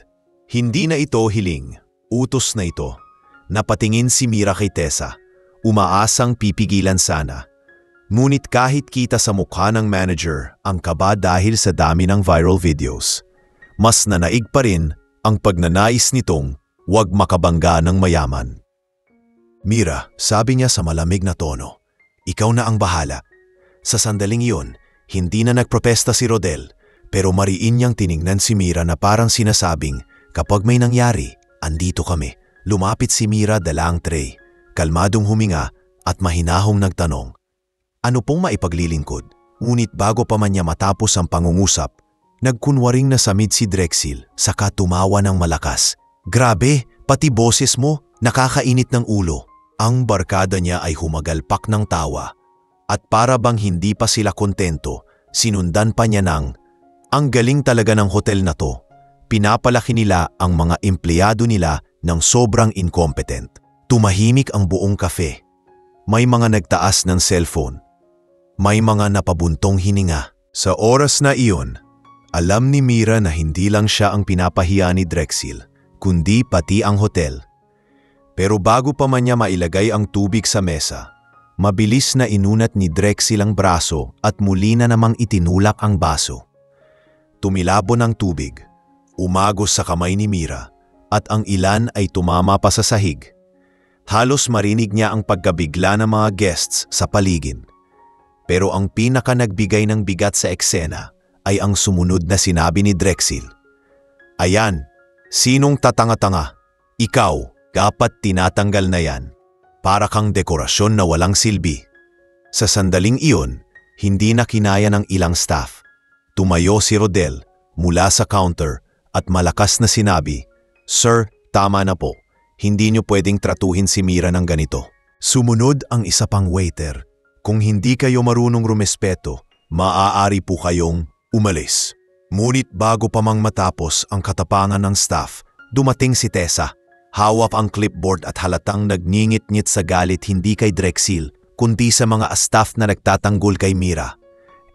Hindi na ito hiling, utos na ito. Napatingin si Mira kay Tessa, umaasang pipigilan sana. Ngunit kahit kita sa mukha ng manager ang kaba dahil sa dami ng viral videos, mas nanaig pa rin ang pagnanais nitong huwag makabangga ng mayaman. "Mira," sabi niya sa malamig na tono, "ikaw na ang bahala." Sa sandaling iyon, hindi na nagprotesta si Rodel, pero mariin niyang tiningnan si Mira na parang sinasabing, "Kapag may nangyari, andito kami." Lumapit si Mira dala ang tray, kalmadong huminga at mahinahong nagtanong, "Ano pong maipaglilingkod?" Ngunit bago pa man niya matapos ang pangungusap, nagkunwaring nasamid si Drexel saka tumawa ng malakas. "Grabe, pati boses mo, nakakainit ng ulo." Ang barkada niya ay humagalpak ng tawa. At para bang hindi pa sila kontento, sinundan pa niya ng, "Ang galing talaga ng hotel na to. Pinapalaki nila ang mga empleyado nila ng sobrang incompetent." Tumahimik ang buong kafe. May mga nagtaas ng cellphone. May mga napabuntong hininga. Sa oras na iyon, alam ni Mira na hindi lang siya ang pinapahiya ni Drexel, kundi pati ang hotel. Pero bago pa man niya mailagay ang tubig sa mesa, mabilis na inunat ni Drexel ang braso at muli na namang itinulak ang baso. Tumilabo ng tubig, umagos sa kamay ni Mira, at ang ilan ay tumama pa sa sahig. Halos marinig niya ang pagkabigla ng mga guests sa paligid. Pero ang pinaka nagbigay ng bigat sa eksena ay ang sumunod na sinabi ni Drexel. "Ayan, sinong tatanga-tanga? Ikaw, dapat tinatanggal na yan. Para kang dekorasyon na walang silbi." Sa sandaling iyon, hindi na kinaya ng ilang staff. Tumayo si Rodel mula sa counter at malakas na sinabi, "Sir, tama na po. Hindi niyo pwedeng tratuhin si Mira ng ganito." Sumunod ang isa pang waiter. "Kung hindi kayo marunong rumespeto, maaari po kayong umalis." Ngunit bago pa mang matapos ang katapangan ng staff, dumating si Tessa. Hawak ang clipboard at halatang nagngingit-ngit sa galit hindi kay Drexel, kundi sa mga staff na nagtatanggol kay Mira.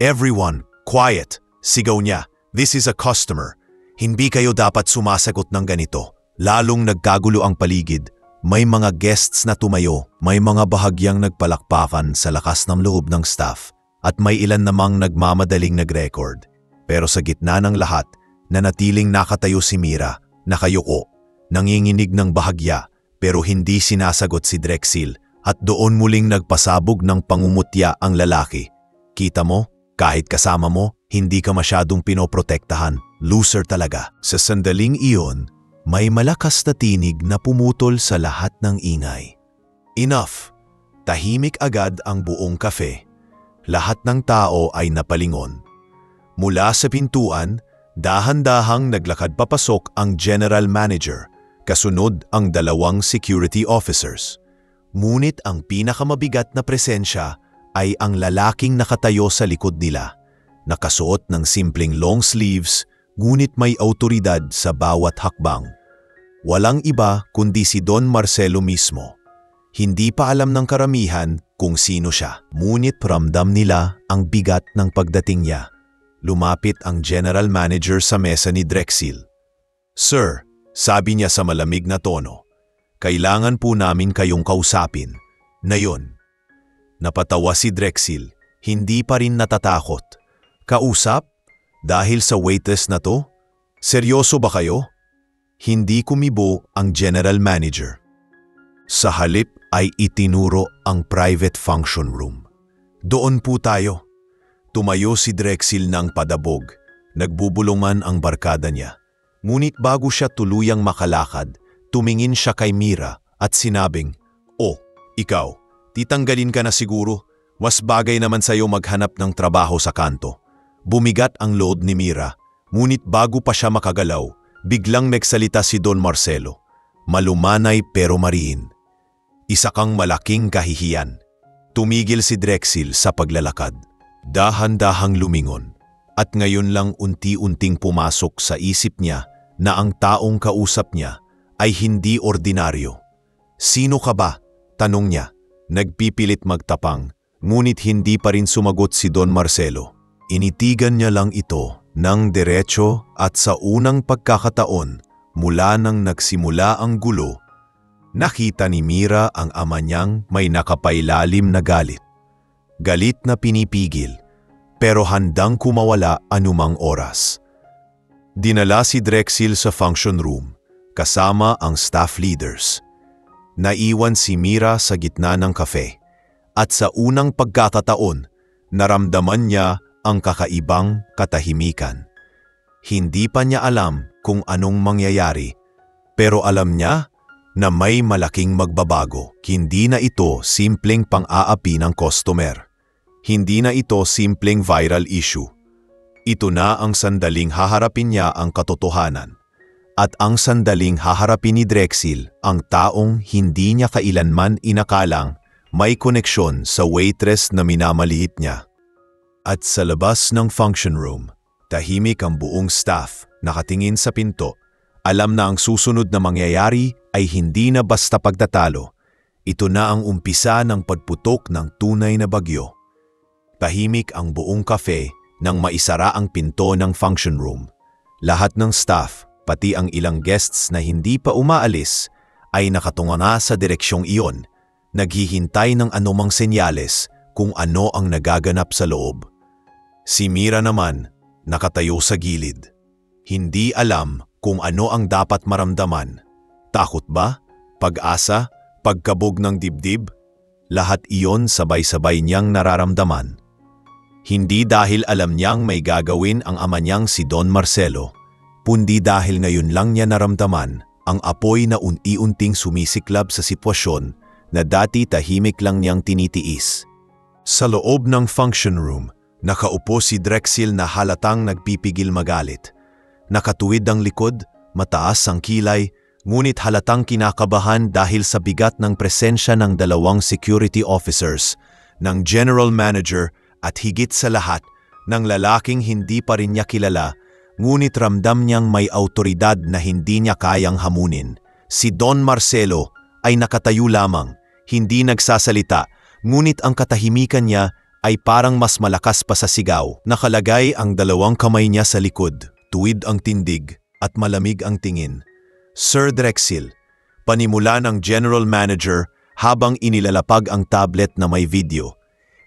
"Everyone, quiet!" sigaw niya. "This is a customer. Hindi kayo dapat sumasagot ng ganito." Lalong nagkagulo ang paligid. May mga guests na tumayo, may mga bahagyang nagpalakpakan sa lakas ng loob ng staff, at may ilan namang nagmamadaling nag-record. Pero sa gitna ng lahat, nanatiling nakatayo si Mira, nakayuko, nanginginig ng bahagya, pero hindi sinasagot si Drexel, at doon muling nagpasabog ng pangungutya ang lalaki. "Kita mo, kahit kasama mo, Hindi ka masyadong pinoprotektahan. Loser talaga. Sa sandaling iyon, may malakas na tinig na pumutol sa lahat ng ingay. Enough! Tahimik agad ang buong kafe. Lahat ng tao ay napalingon. Mula sa pintuan, dahan-dahang naglakad papasok ang general manager, kasunod ang 2 security officers. Ngunit ang pinakamabigat na presensya ay ang lalaking nakatayo sa likod nila. Nakasuot ng simpleng long sleeves, ngunit may awtoridad sa bawat hakbang. Walang iba kundi si Don Marcelo mismo. Hindi pa alam ng karamihan kung sino siya, ngunit ramdam nila ang bigat ng pagdating niya. Lumapit ang general manager sa mesa ni Drexel. "Sir," sabi niya sa malamig na tono, "kailangan po namin kayong kausapin." Nayon. Napatawa si Drexel, hindi pa rin natatakot. "Kausap? Dahil sa waitress na to? Seryoso ba kayo?" Hindi kumibo ang general manager. Sa halip ay itinuro ang private function room. "Doon po tayo." Tumayo si Drexel ng padabog. Nagbubulungan ang barkada niya. Ngunit bago siya tuluyang makalakad, tumingin siya kay Mira at sinabing, "Oh, ikaw, titanggalin ka na siguro. Mas bagay naman sa'yo maghanap ng trabaho sa kanto." Bumigat ang load ni Mira, ngunit bago pa siya makagalaw, biglang nagsalita si Don Marcelo. Malumanay pero mariin. "Isa kang malaking kahihiyan." Tumigil si Drexel sa paglalakad. Dahan-dahang lumingon, at ngayon lang unti-unting pumasok sa isip niya na ang taong kausap niya ay hindi ordinaryo. "Sino ka ba?" tanong niya. Nagpipilit magtapang, ngunit hindi pa rin sumagot si Don Marcelo. Initigan niya lang ito ng diretso at sa unang pagkakataon mula nang nagsimula ang gulo, nakita ni Mira ang ama niyang may nakapailalim na galit. Galit na pinipigil, pero handang kumawala anumang oras. Dinala si Drexel sa function room, kasama ang staff leaders. Naiwan si Mira sa gitna ng kafe, at sa unang pagkakataon, naramdaman niya ang kakaibang katahimikan. Hindi pa niya alam kung anong mangyayari, pero alam niya na may malaking magbabago. Hindi na ito simpleng pang-aapi ng customer. Hindi na ito simpleng viral issue. Ito na ang sandaling haharapin niya ang katotohanan. At ang sandaling haharapin ni Drexel ang taong hindi niya kailanman inakalang may koneksyon sa waitress na minamaliit niya. At sa labas ng function room, tahimik ang buong staff, nakatingin sa pinto. Alam na ang susunod na mangyayari ay hindi na basta pagtatalo. Ito na ang umpisa ng pagputok ng tunay na bagyo. Tahimik ang buong cafe nang maisara ang pinto ng function room. Lahat ng staff, pati ang ilang guests na hindi pa umaalis, ay nakatunga na sa direksyong iyon, naghihintay ng anumang senyales kung ano ang nagaganap sa loob. Si Mira naman, nakatayo sa gilid. Hindi alam kung ano ang dapat maramdaman. Takot ba? Pag-asa? Pagkabog ng dibdib? Lahat iyon sabay-sabay niyang nararamdaman. Hindi dahil alam niyang may gagawin ang ama niyang si Don Marcelo, kundi dahil ngayon lang niya naramdaman ang apoy na unti-unting sumisiklab sa sitwasyon na dati tahimik lang niyang tinitiis. Sa loob ng function room, nakaupo si Drexel na halatang nagpipigil magalit. Nakatuwid ang likod, mataas ang kilay, ngunit halatang kinakabahan dahil sa bigat ng presensya ng 2 security officers, ng general manager at higit sa lahat ng lalaking hindi pa rin niya kilala, ngunit ramdam niyang may awtoridad na hindi niya kayang hamunin. Si Don Marcelo ay nakatayo lamang, hindi nagsasalita, ngunit ang katahimikan niya ay parang mas malakas pa sa sigaw. Nakalagay ang 2 kamay niya sa likod, tuwid ang tindig at malamig ang tingin. "Sir Drexel," panimula ng general manager habang inilalapag ang tablet na may video.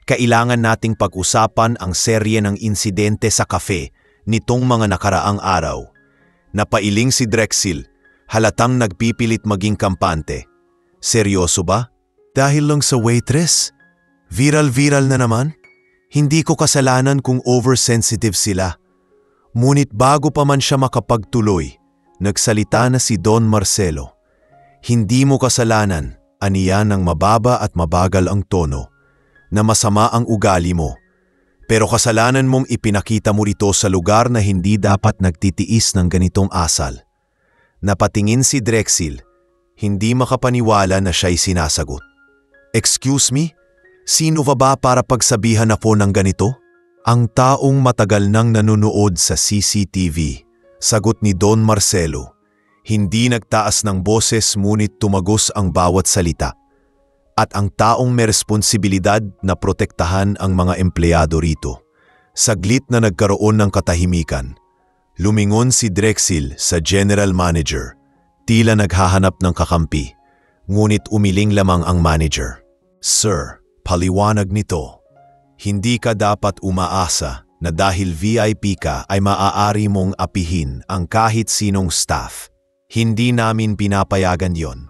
"Kailangan nating pag-usapan ang serye ng insidente sa kafe nitong mga nakaraang araw." Napailing si Drexel, halatang nagpipilit maging kampante. "Seryoso ba? Dahil lang sa waitress? Viral-viral na naman?" Hindi ko kasalanan kung oversensitive sila. Ngunit bago pa man siya makapagtuloy, nagsalita na si Don Marcelo. Hindi mo kasalanan, aniya ng mababa at mabagal ang tono, na masama ang ugali mo. Pero kasalanan mong ipinakita mo rito sa lugar na hindi dapat nagtitiis ng ganitong asal. Napatingin si Drexel, hindi makapaniwala na siya'y sinasagot. Excuse me? Sino ba para pagsabihan ako ng ganito? Ang taong matagal nang nanonood sa CCTV, sagot ni Don Marcelo. Hindi nagtaas ng boses ngunit tumagos ang bawat salita. At ang taong may responsibilidad na protektahan ang mga empleyado rito. Saglit na nagkaroon ng katahimikan. Lumingon si Drexel sa general manager. Tila naghahanap ng kakampi. Ngunit umiling lamang ang manager. Sir, paliwanag nito. Hindi ka dapat umaasa na dahil VIP ka ay maaari mong apihin ang kahit sinong staff. Hindi namin pinapayagan yon.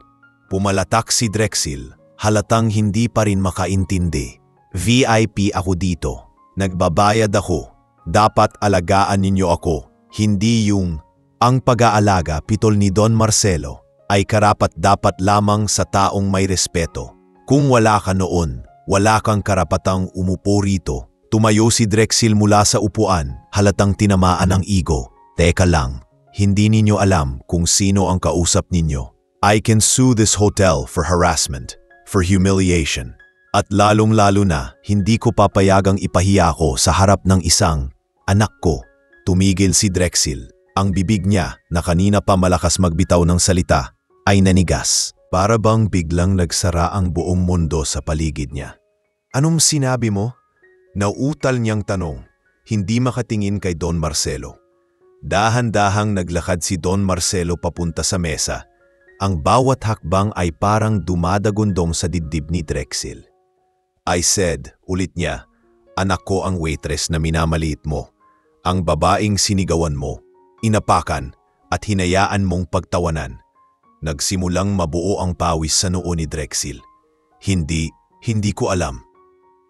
Pumalatak si Drexel, halatang hindi pa rin makaintindi. VIP ako dito. Nagbabayad ako. Dapat alagaan ninyo ako. Hindi yung ang pag-aalaga pitol ni Don Marcelo ay karapat-dapat lamang sa taong may respeto. Kung wala ka noon, wala kang karapatang umupo rito. Tumayo si Drexel mula sa upuan, halatang tinamaan ang ego. Teka lang, hindi ninyo alam kung sino ang kausap ninyo. I can sue this hotel for harassment, for humiliation. At lalong-lalo na, hindi ko papayagang ipahiya ko sa harap ng isang anak ko. Tumigil si Drexel. Ang bibig niya, na kanina pa malakas magbitaw ng salita, ay nanigas. Para bang biglang nagsara ang buong mundo sa paligid niya. Anong sinabi mo? Nauutal niyang tanong, hindi makatingin kay Don Marcelo. Dahan-dahang naglakad si Don Marcelo papunta sa mesa. Ang bawat hakbang ay parang dumadagundong sa dibdib ni Drexel. I said, ulit niya, anak ko ang waitress na minamaliit mo. Ang babaeng sinigawan mo, inapakan at hinayaan mong pagtawanan. Nagsimulang mabuo ang pawis sa noo ni Drexel. Hindi ko alam.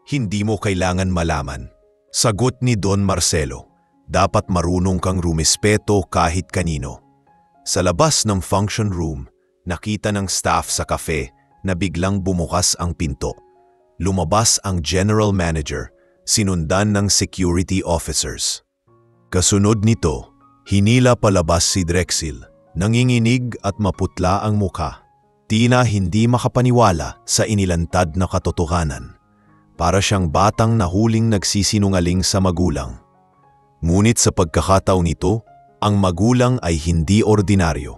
Hindi mo kailangan malaman. Sagot ni Don Marcelo. Dapat marunong kang rumispeto kahit kanino. Sa labas ng function room, nakita ng staff sa cafe na biglang bumukas ang pinto. Lumabas ang general manager, sinundan ng security officers. Kasunod nito, hinila palabas si Drexel. Nanginginig at maputla ang muka. Tina hindi makapaniwala sa inilantad na katotohanan. Para siyang batang nahuling nagsisinungaling sa magulang. Ngunit sa pagkakataon nito, ang magulang ay hindi ordinaryo.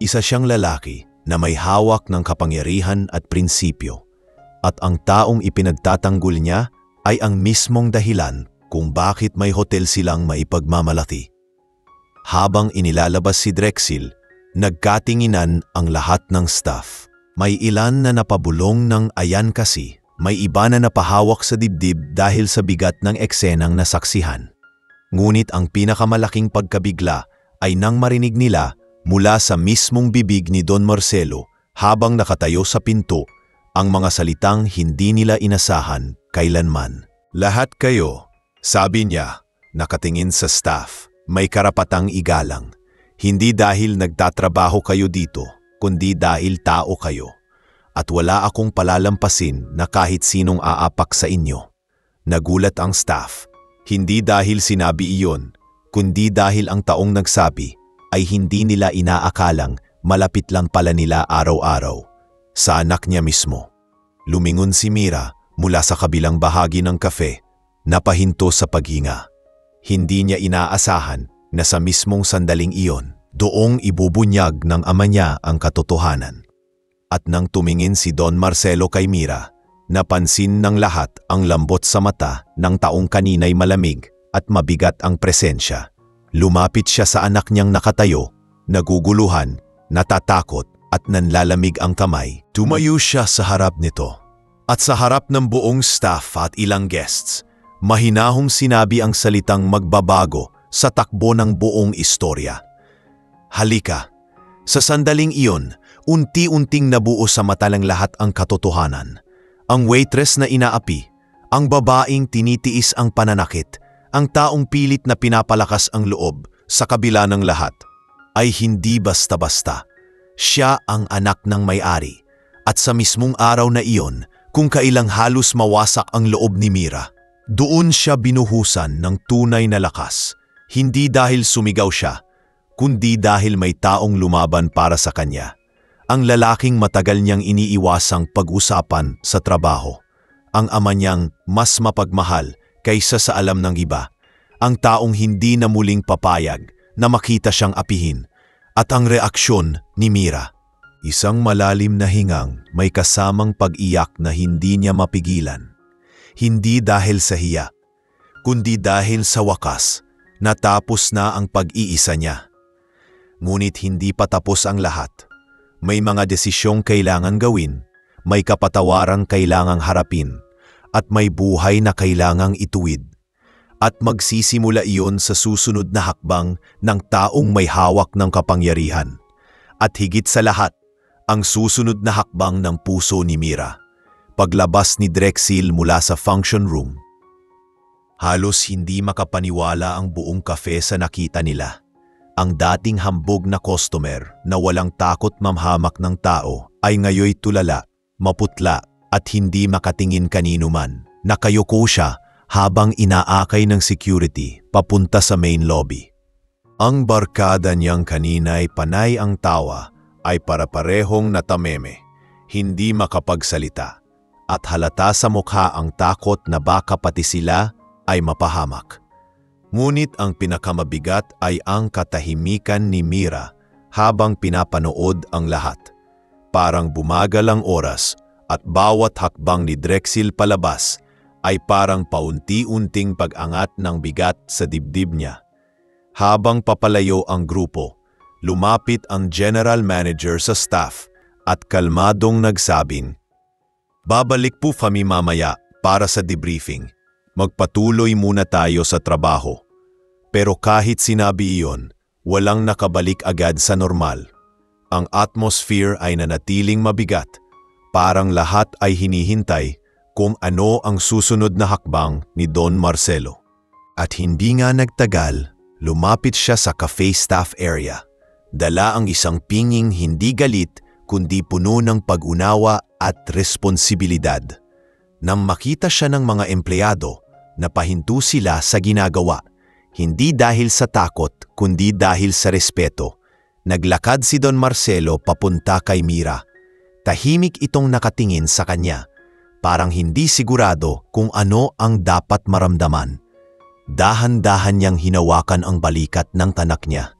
Isa siyang lalaki na may hawak ng kapangyarihan at prinsipyo. At ang taong ipinagtatanggol niya ay ang mismong dahilan kung bakit may hotel silang maipagmamalaki. Habang inilalabas si Drexel, nagkatinginan ang lahat ng staff. May ilan na napabulong ng ayan kasi, may iba na napahawak sa dibdib dahil sa bigat ng eksenang nasaksihan. Ngunit ang pinakamalaking pagkabigla ay nang marinig nila mula sa mismong bibig ni Don Marcelo habang nakatayo sa pinto ang mga salitang hindi nila inasahan kailanman. Lahat kayo, sabi niya, nakatingin sa staff. May karapatang igalang. Hindi dahil nagtatrabaho kayo dito, kundi dahil tao kayo. At wala akong palalampasin na kahit sinong aapak sa inyo. Nagulat ang staff. Hindi dahil sinabi iyon, kundi dahil ang taong nagsabi ay hindi nila inaakalang malapit lang pala nila araw-araw. Sa anak niya mismo. Lumingon si Mira mula sa kabilang bahagi ng cafe, napahinto sa paghinga. Hindi niya inaasahan na sa mismong sandaling iyon, doong ibubunyag ng ama niya ang katotohanan. At nang tumingin si Don Marcelo kay Mira, napansin ng lahat ang lambot sa mata ng taong kanina'y malamig at mabigat ang presensya. Lumapit siya sa anak niyang nakatayo, naguguluhan, natatakot at nanlalamig ang kamay. Tumayo siya sa harap nito. At sa harap ng buong staff at ilang guests, mahinahong sinabi ang salitang magbabago sa takbo ng buong istorya. Halika, sa sandaling iyon, unti-unting nabuo sa mata ng lahat ang katotohanan. Ang waitress na inaapi, Ang babaeng tinitiis ang pananakit, ang taong pilit na pinapalakas ang loob sa kabila ng lahat, ay hindi basta-basta. Siya ang anak ng may-ari at sa mismong araw na iyon, kung kailang halos mawasak ang loob ni Mira, doon siya binuhusan ng tunay na lakas. Hindi dahil sumigaw siya, kundi dahil may taong lumaban para sa kanya. Ang lalaking matagal niyang iniiwasang pag-usapan sa trabaho. Ang ama niyang mas mapagmahal kaysa sa alam ng iba. Ang taong hindi na muling papayag na makita siyang apihin. At ang reaksyon ni Mira, isang malalim na hingang may kasamang pag-iyak na hindi niya mapigilan. Hindi dahil sa hiya, kundi dahil sa wakas, natapos na ang pag-iisa niya. Ngunit hindi pa tapos ang lahat. May mga desisyong kailangan gawin, may kapatawarang kailangang harapin, at may buhay na kailangang ituwid. At magsisimula iyon sa susunod na hakbang ng taong may hawak ng kapangyarihan. At higit sa lahat, ang susunod na hakbang ng puso ni Mira. Paglabas ni Drexel mula sa function room, halos hindi makapaniwala ang buong kafe sa nakita nila. Ang dating hambog na customer na walang takot mamhamak ng tao ay ngayoy tulala, maputla at hindi makatingin kanino man. Nakayuko siya habang inaakay ng security papunta sa main lobby. Ang barkada niyang kanina'y panay ang tawa ay para-parehong natameme, hindi makapagsalita, at halata sa mukha ang takot na baka pati sila ay mapahamak. Ngunit ang pinakamabigat ay ang katahimikan ni Mira habang pinapanood ang lahat. Parang bumagal ang oras at bawat hakbang ni Drexel palabas ay parang paunti-unting pag-angat ng bigat sa dibdib niya. Habang papalayo ang grupo, lumapit ang general manager sa staff at kalmadong nagsabing, "Babalik po kami mamaya para sa debriefing. Magpatuloy muna tayo sa trabaho." Pero kahit sinabi iyon, walang nakabalik agad sa normal. Ang atmosphere ay nanatiling mabigat, parang lahat ay hinihintay kung ano ang susunod na hakbang ni Don Marcelo. At hindi nga nagtagal, lumapit siya sa cafe staff area. Dala ang isang pinging hindi galit kundi puno ng pag-unawa at responsibilidad. Nang makita siya ng mga empleyado, napahinto sila sa ginagawa. Hindi dahil sa takot kundi dahil sa respeto. Naglakad si Don Marcelo papunta kay Mira. Tahimik itong nakatingin sa kanya. Parang hindi sigurado kung ano ang dapat maramdaman. Dahan-dahan niyang hinawakan ang balikat ng tanak niya.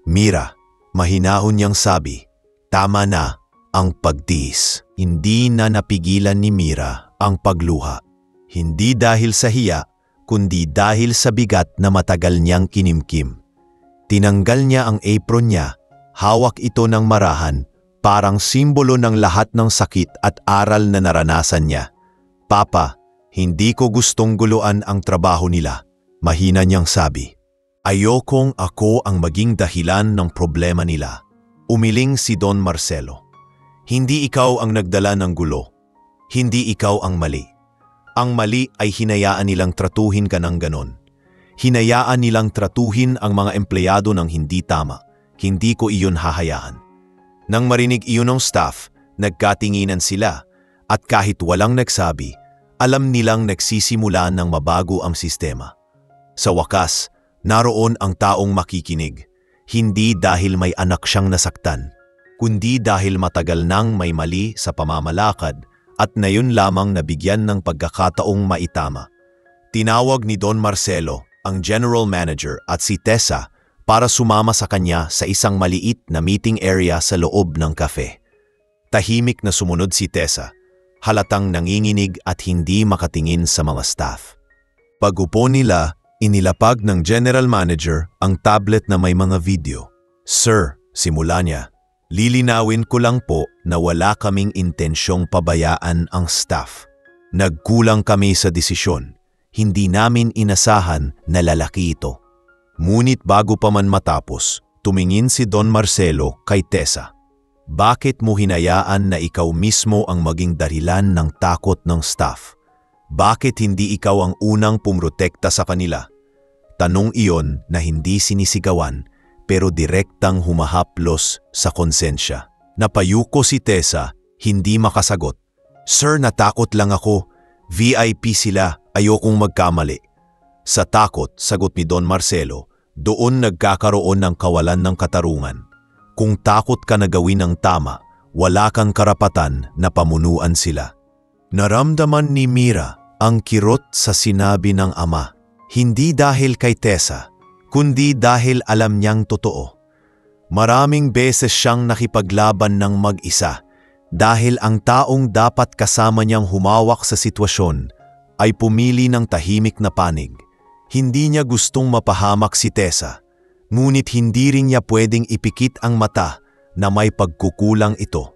"Mira," mahinahon niyang sabi, "tama na ang pagtiis." Hindi na napigilan ni Mira ang pagluha. Hindi dahil sa hiya, kundi dahil sa bigat na matagal niyang kinimkim. Tinanggal niya ang apron niya, hawak ito ng marahan, parang simbolo ng lahat ng sakit at aral na naranasan niya. "Papa, hindi ko gustong guluan ang trabaho nila," mahina niyang sabi. "Ayokong ako ang maging dahilan ng problema nila." Umiling si Don Marcelo. "Hindi ikaw ang nagdala ng gulo. Hindi ikaw ang mali. Ang mali ay hinayaan nilang tratuhin ka ng ganon. Hinayaan nilang tratuhin ang mga empleyado ng hindi tama. Hindi ko iyon hahayaan." Nang marinig iyon ng staff, nagkatinginan sila at kahit walang nagsabi, alam nilang nagsisimula ng mabago ang sistema. Sa wakas, naroon ang taong makikinig, hindi dahil may anak siyang nasaktan, kundi dahil matagal nang may mali sa pamamalakad at ngayon lamang nabigyan ng pagkakataong maitama. Tinawag ni Don Marcelo ang general manager at si Tessa para sumama sa kanya sa isang maliit na meeting area sa loob ng cafe. Tahimik na sumunod si Tessa, halatang nanginginig at hindi makatingin sa mga staff. Pag-upo nila, inilapag ng general manager ang tablet na may mga video. "Sir," simula niya, "lilinawin ko lang po na wala kaming intensyong pabayaan ang staff. Nagkulang kami sa desisyon. Hindi namin inasahan na lalaki ito." Ngunit bago pa man matapos, tumingin si Don Marcelo kay Tessa. "Bakit mo hinayaan na ikaw mismo ang maging dahilan ng takot ng staff? Bakit hindi ikaw ang unang pumrotekta sa kanila? Tanong iyon na hindi sinisigawan pero direktang humahaplos sa konsensya. Napayuko si Tessa, hindi makasagot. Sir, natakot lang ako. VIP sila, ayokong magkamali. Sa takot, sagot ni Don Marcelo, doon nagkakaroon ng kawalan ng katarungan. Kung takot ka na gawin ang tama, wala kang karapatan na pamunuan sila. Naramdaman ni Mira ang kirot sa sinabi ng ama. Hindi dahil kay Tessa, kundi dahil alam niyang totoo. Maraming beses siyang nakipaglaban ng mag-isa dahil ang taong dapat kasama niyang humawak sa sitwasyon ay pumili ng tahimik na panig. Hindi niya gustong mapahamak si Tessa, ngunit hindi rin niya pwedeng ipikit ang mata na may pagkukulang ito.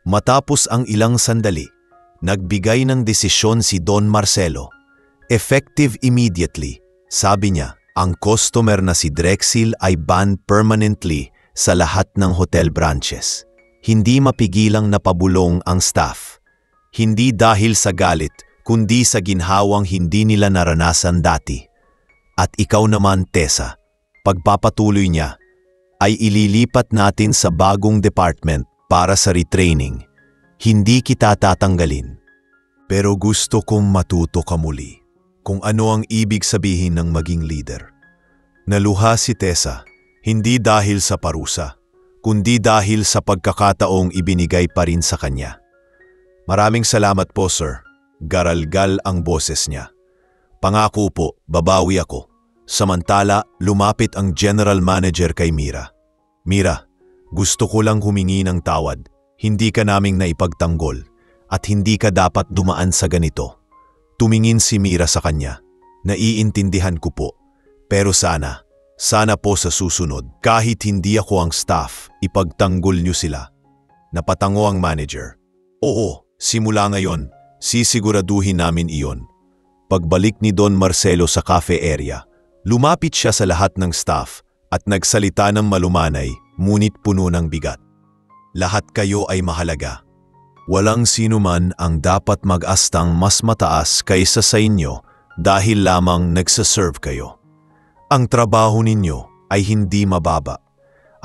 Matapos ang ilang sandali, nagbigay ng desisyon si Don Marcelo. Effective immediately, sabi niya, ang customer na si Drexel ay banned permanently sa lahat ng hotel branches. Hindi mapigilang napabulong ang staff. Hindi dahil sa galit, kundi sa ginhawang hindi nila naranasan dati. At ikaw naman, Tessa, pagpapatuloy niya, ay ililipat natin sa bagong department para sa retraining. Hindi kita tatanggalin. Pero gusto kong matuto ka muli kung ano ang ibig sabihin ng maging leader. Naluha si Tessa, hindi dahil sa parusa, kundi dahil sa pagkakataong ibinigay pa rin sa kanya. Maraming salamat po, sir. Garalgal ang boses niya. Pangako po, babawi ako. Samantala, lumapit ang general manager kay Mira. Mira, gusto ko lang humingi ng tawad. Hindi ka naming naipagtanggol at hindi ka dapat dumaan sa ganito. Tumingin si Mira sa kanya. Naiintindihan ko po. Pero sana po sa susunod, kahit hindi ako ang staff, ipagtanggol niyo sila. Napatango ang manager. Oo, simula ngayon, sisiguraduhin namin iyon. Pagbalik ni Don Marcelo sa cafe area, lumapit siya sa lahat ng staff at nagsalita ng malumanay, ngunit puno ng bigat. Lahat kayo ay mahalaga. Walang sinuman ang dapat mag-astang mas mataas kaysa sa inyo dahil lamang nagsaserve kayo. Ang trabaho ninyo ay hindi mababa.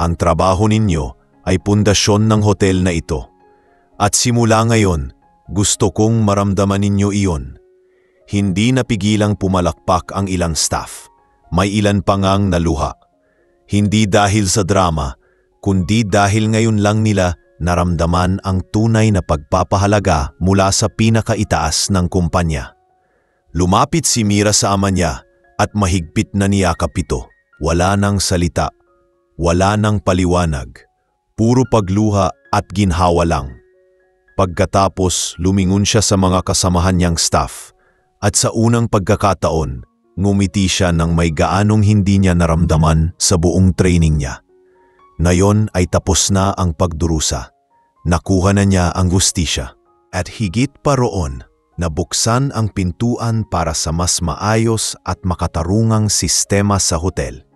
Ang trabaho ninyo ay pundasyon ng hotel na ito. At simula ngayon, gusto kong maramdaman ninyo iyon. Hindi napigilang pumalakpak ang ilang staff. May ilan pa ngang naluha. Hindi dahil sa drama, kundi dahil ngayon lang nila naramdaman ang tunay na pagpapahalaga mula sa pinakaitaas ng kumpanya. Lumapit si Mira sa ama niya at mahigpit na niyakap ito. Wala nang salita, wala nang paliwanag, puro pagluha at ginhawa lang. Pagkatapos, lumingon siya sa mga kasamahan niyang staff at sa unang pagkakataon, ngumiti siya ng may gaanong hindi niya naramdaman sa buong training niya. Ngayon ay tapos na ang pagdurusa. Nakuha na niya ang hustisya. At higit pa roon, nabuksan ang pintuan para sa mas maayos at makatarungang sistema sa hotel.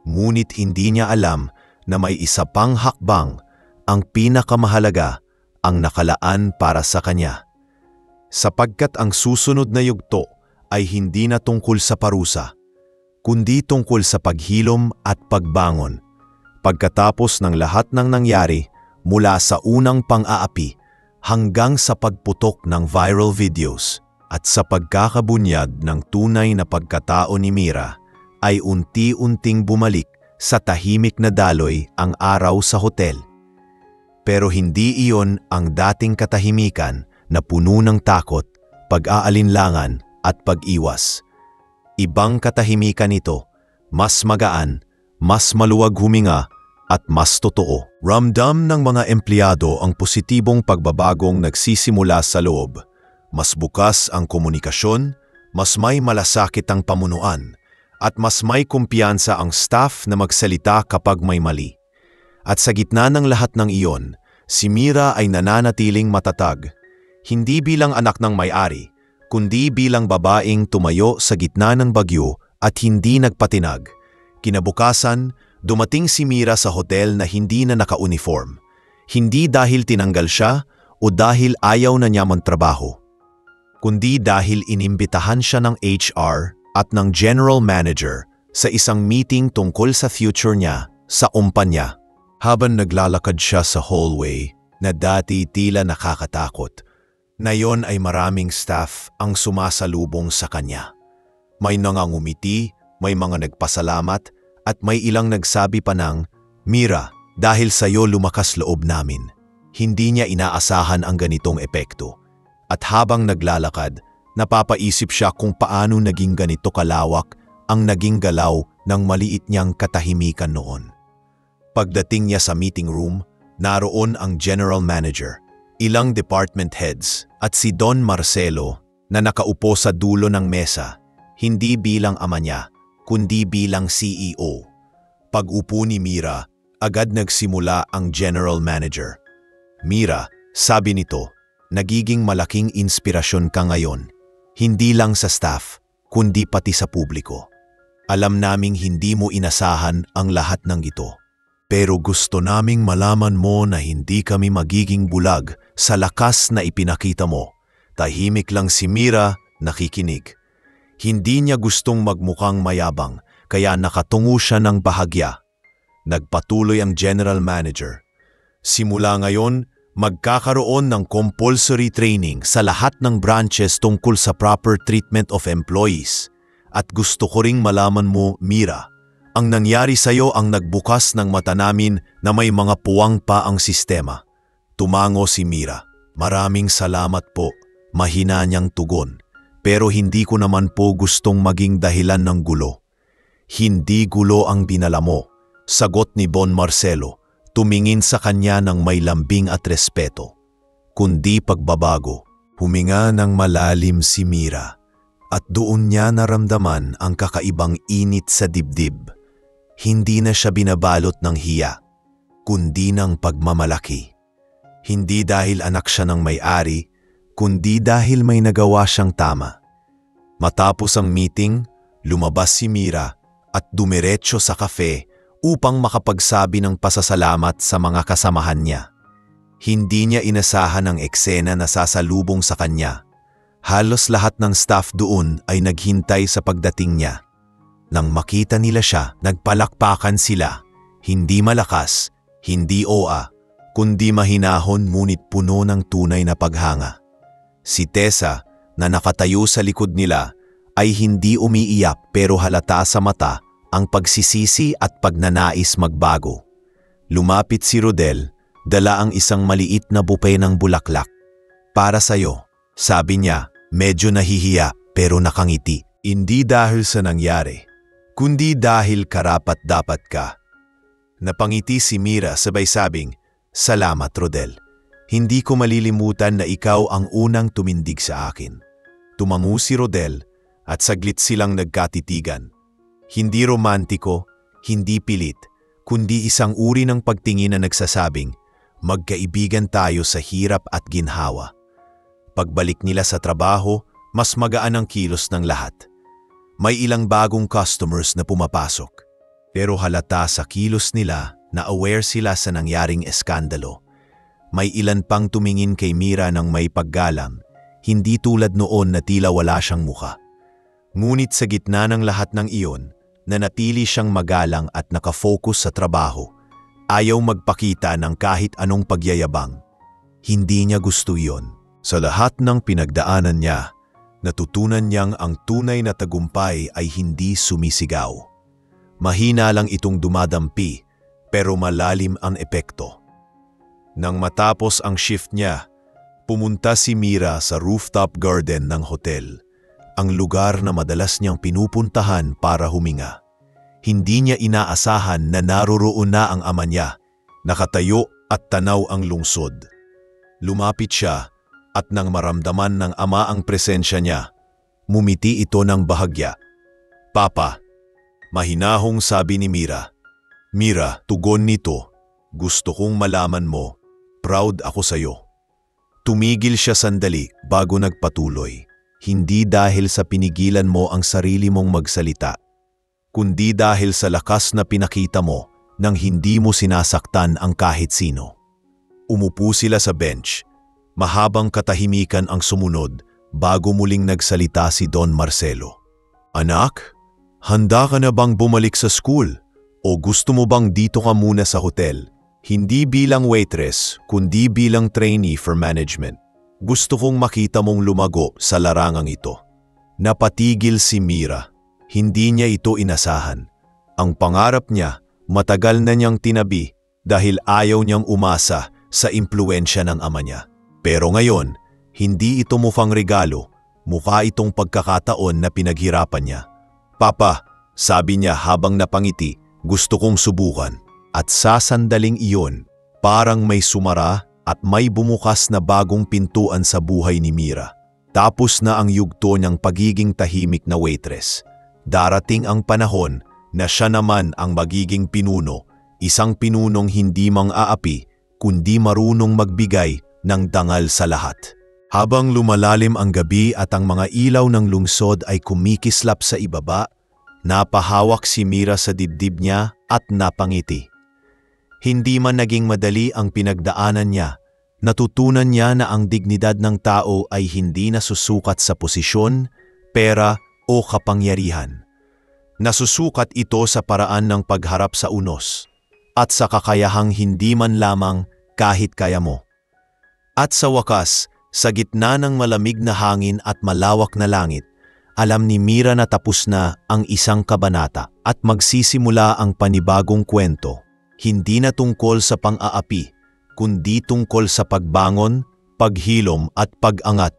Ngunit hindi niya alam na may isa pang hakbang, ang pinakamahalaga, ang nakalaan para sa kanya. Sapagkat ang susunod na yugto ay hindi na tungkol sa parusa, kundi tungkol sa paghilom at pagbangon. Pagkatapos ng lahat ng nangyari, mula sa unang pang-aapi hanggang sa pagputok ng viral videos at sa pagkakabunyag ng tunay na pagkatao ni Mira, ay unti-unting bumalik sa tahimik na daloy ang araw sa hotel. Pero hindi iyon ang dating katahimikan na puno ng takot, pag-aalinlangan at pag-iwas. Ibang katahimikan ito, mas magaan, mas maluwag huminga, at mas totoo. Ramdam ng mga empleyado ang positibong pagbabagong nagsisimula sa loob. Mas bukas ang komunikasyon, mas may malasakit ang pamunuan, at mas may kumpiyansa ang staff na magsalita kapag may mali. At sa gitna ng lahat ng iyon, si Mira ay nananatiling matatag, hindi bilang anak ng may-ari, kundi bilang babaeng tumayo sa gitna ng bagyo at hindi nagpatinag. Kinabukasan, dumating si Mira sa hotel na hindi na naka-uniform. Hindi dahil tinanggal siya o dahil ayaw na niya magtrabaho. kundi dahil inimbitahan siya ng HR at ng general manager sa isang meeting tungkol sa future niya sa kumpanya. Habang naglalakad siya sa hallway na dati tila nakakatakot, ngayon ay maraming staff ang sumasalubong sa kanya. May nangangumiti, may mga nagpasalamat, at may ilang nagsabi pa ng, "Mira, dahil sa'yo lumakas loob namin." Hindi niya inaasahan ang ganitong epekto. At habang naglalakad, napapaisip siya kung paano naging ganito kalawak ang naging galaw ng maliit niyang katahimikan noon. Pagdating niya sa meeting room, naroon ang general manager, ilang department heads at si Don Marcelo na nakaupo sa dulo ng mesa, hindi bilang ama niya, kundi bilang CEO. Pag-upo ni Mira, agad nagsimula ang general manager. "Mira," sabi nito, "nagiging malaking inspirasyon ka ngayon, hindi lang sa staff, kundi pati sa publiko. Alam naming hindi mo inasahan ang lahat ng ito. Pero gusto naming malaman mo na hindi kami magiging bulag sa lakas na ipinakita mo." Tahimik lang si Mira, nakikinig. Hindi niya gustong magmukhang mayabang, kaya nakatungo siya ng bahagya. Nagpatuloy ang general manager. "Simula ngayon, magkakaroon ng compulsory training sa lahat ng branches tungkol sa proper treatment of employees. At gusto ko ring malaman mo, Mira, ang nangyari sa'yo ang nagbukas ng mata namin na may mga puwang pa ang sistema." Tumango si Mira. "Maraming salamat po," mahina niyang tugon. "Pero hindi ko naman po gustong maging dahilan ng gulo." "Hindi gulo ang dinala mo," sagot ni Don Marcelo, tumingin sa kanya ng may lambing at respeto. "Kundi pagbabago." Huminga ng malalim si Mira at doon niya naramdaman ang kakaibang init sa dibdib. Hindi na siya binabalot ng hiya, kundi ng pagmamalaki. Hindi dahil anak siya ng may-ari, kundi dahil may nagawa siyang tama. Matapos ang meeting, lumabas si Mira at dumiretso sa kafe upang makapagsabi ng pasasalamat sa mga kasamahan niya. Hindi niya inasahan ang eksena na sasalubong sa kanya. Halos lahat ng staff doon ay naghintay sa pagdating niya. Nang makita nila siya, nagpalakpakan sila. Hindi malakas, hindi oa, kundi mahinahon ngunit puno ng tunay na paghanga. Si Tessa, na nakatayo sa likod nila, ay hindi umiiyak pero halata sa mata ang pagsisisi at pagnanais magbago. Lumapit si Rodel, dala ang isang maliit na bupe ng bulaklak. "Para sa'yo," sabi niya, medyo nahihiya pero nakangiti. Hindi dahil sa nangyari, kundi dahil karapat-dapat ka. Napangiti si Mira sabay sabing, "Salamat, Rodel. Hindi ko malilimutan na ikaw ang unang tumindig sa akin." Tumango si Rodel at saglit silang nagkatitigan. Hindi romantiko, hindi pilit, kundi isang uri ng pagtingin na nagsasabing, magkaibigan tayo sa hirap at ginhawa. Pagbalik nila sa trabaho, mas magaan ang kilos ng lahat. May ilang bagong customers na pumapasok, pero halata sa kilos nila na aware sila sa nangyaring eskandalo. May ilan pang tumingin kay Mira ng may paggalang, hindi tulad noon na tila wala siyang muka. Ngunit sa gitna ng lahat ng iyon, nanatili siyang magalang at nakafocus sa trabaho. Ayaw magpakita ng kahit anong pagyayabang. Hindi niya gusto iyon. Sa lahat ng pinagdaanan niya, natutunan niyang ang tunay na tagumpay ay hindi sumisigaw. Mahina lang itong dumadampi, pero malalim ang epekto. Nang matapos ang shift niya, pumunta si Mira sa rooftop garden ng hotel, ang lugar na madalas niyang pinupuntahan para huminga. Hindi niya inaasahan na naroroon na ang ama niya, nakatayo at tanaw ang lungsod. Lumapit siya at nang maramdaman ng ama ang presensya niya, mumiti ito ng bahagya. "Papa," mahinahong sabi ni Mira. "Mira," tugon nito, "gusto kong malaman mo, proud ako sa'yo." Tumigil siya sandali bago nagpatuloy. Hindi dahil sa pinigilan mo ang sarili mong magsalita, kundi dahil sa lakas na pinakita mo nang hindi mo sinasaktan ang kahit sino. Umupo sila sa bench. Mahabang katahimikan ang sumunod bago muling nagsalita si Don Marcelo. Anak, handa ka na bang bumalik sa school? O gusto mo bang dito ka muna sa hotel? Hindi bilang waitress, kundi bilang trainee for management. Gusto kong makita mong lumago sa larangang ito. Napatigil si Mira. Hindi niya ito inasahan. Ang pangarap niya, matagal na niyang tinabi dahil ayaw niyang umasa sa impluwensya ng ama niya. Pero ngayon, hindi ito mukhang regalo, mukha itong pagkakataon na pinaghirapan niya. Papa, sabi niya habang napangiti, gusto kong subukan. At sa sandaling iyon, parang may sumara at may bumukas na bagong pintuan sa buhay ni Mira. Tapos na ang yugto niyang pagiging tahimik na waitress. Darating ang panahon na siya naman ang magiging pinuno, isang pinunong hindi mang-aapi, kundi marunong magbigay ng dangal sa lahat. Habang lumalalim ang gabi at ang mga ilaw ng lungsod ay kumikislap sa ibaba, napahawak si Mira sa dibdib niya at napangiti. Hindi man naging madali ang pinagdaanan niya, natutunan niya na ang dignidad ng tao ay hindi nasusukat sa posisyon, pera o kapangyarihan. Nasusukat ito sa paraan ng pagharap sa unos at sa kakayahang hindi man lamang kahit kaya mo. At sa wakas, sa gitna ng malamig na hangin at malawak na langit, alam ni Mira na tapos na ang isang kabanata at magsisimula ang panibagong kwento, hindi na tungkol sa pang-aapi, kundi tungkol sa pagbangon, paghilom at pag-angat.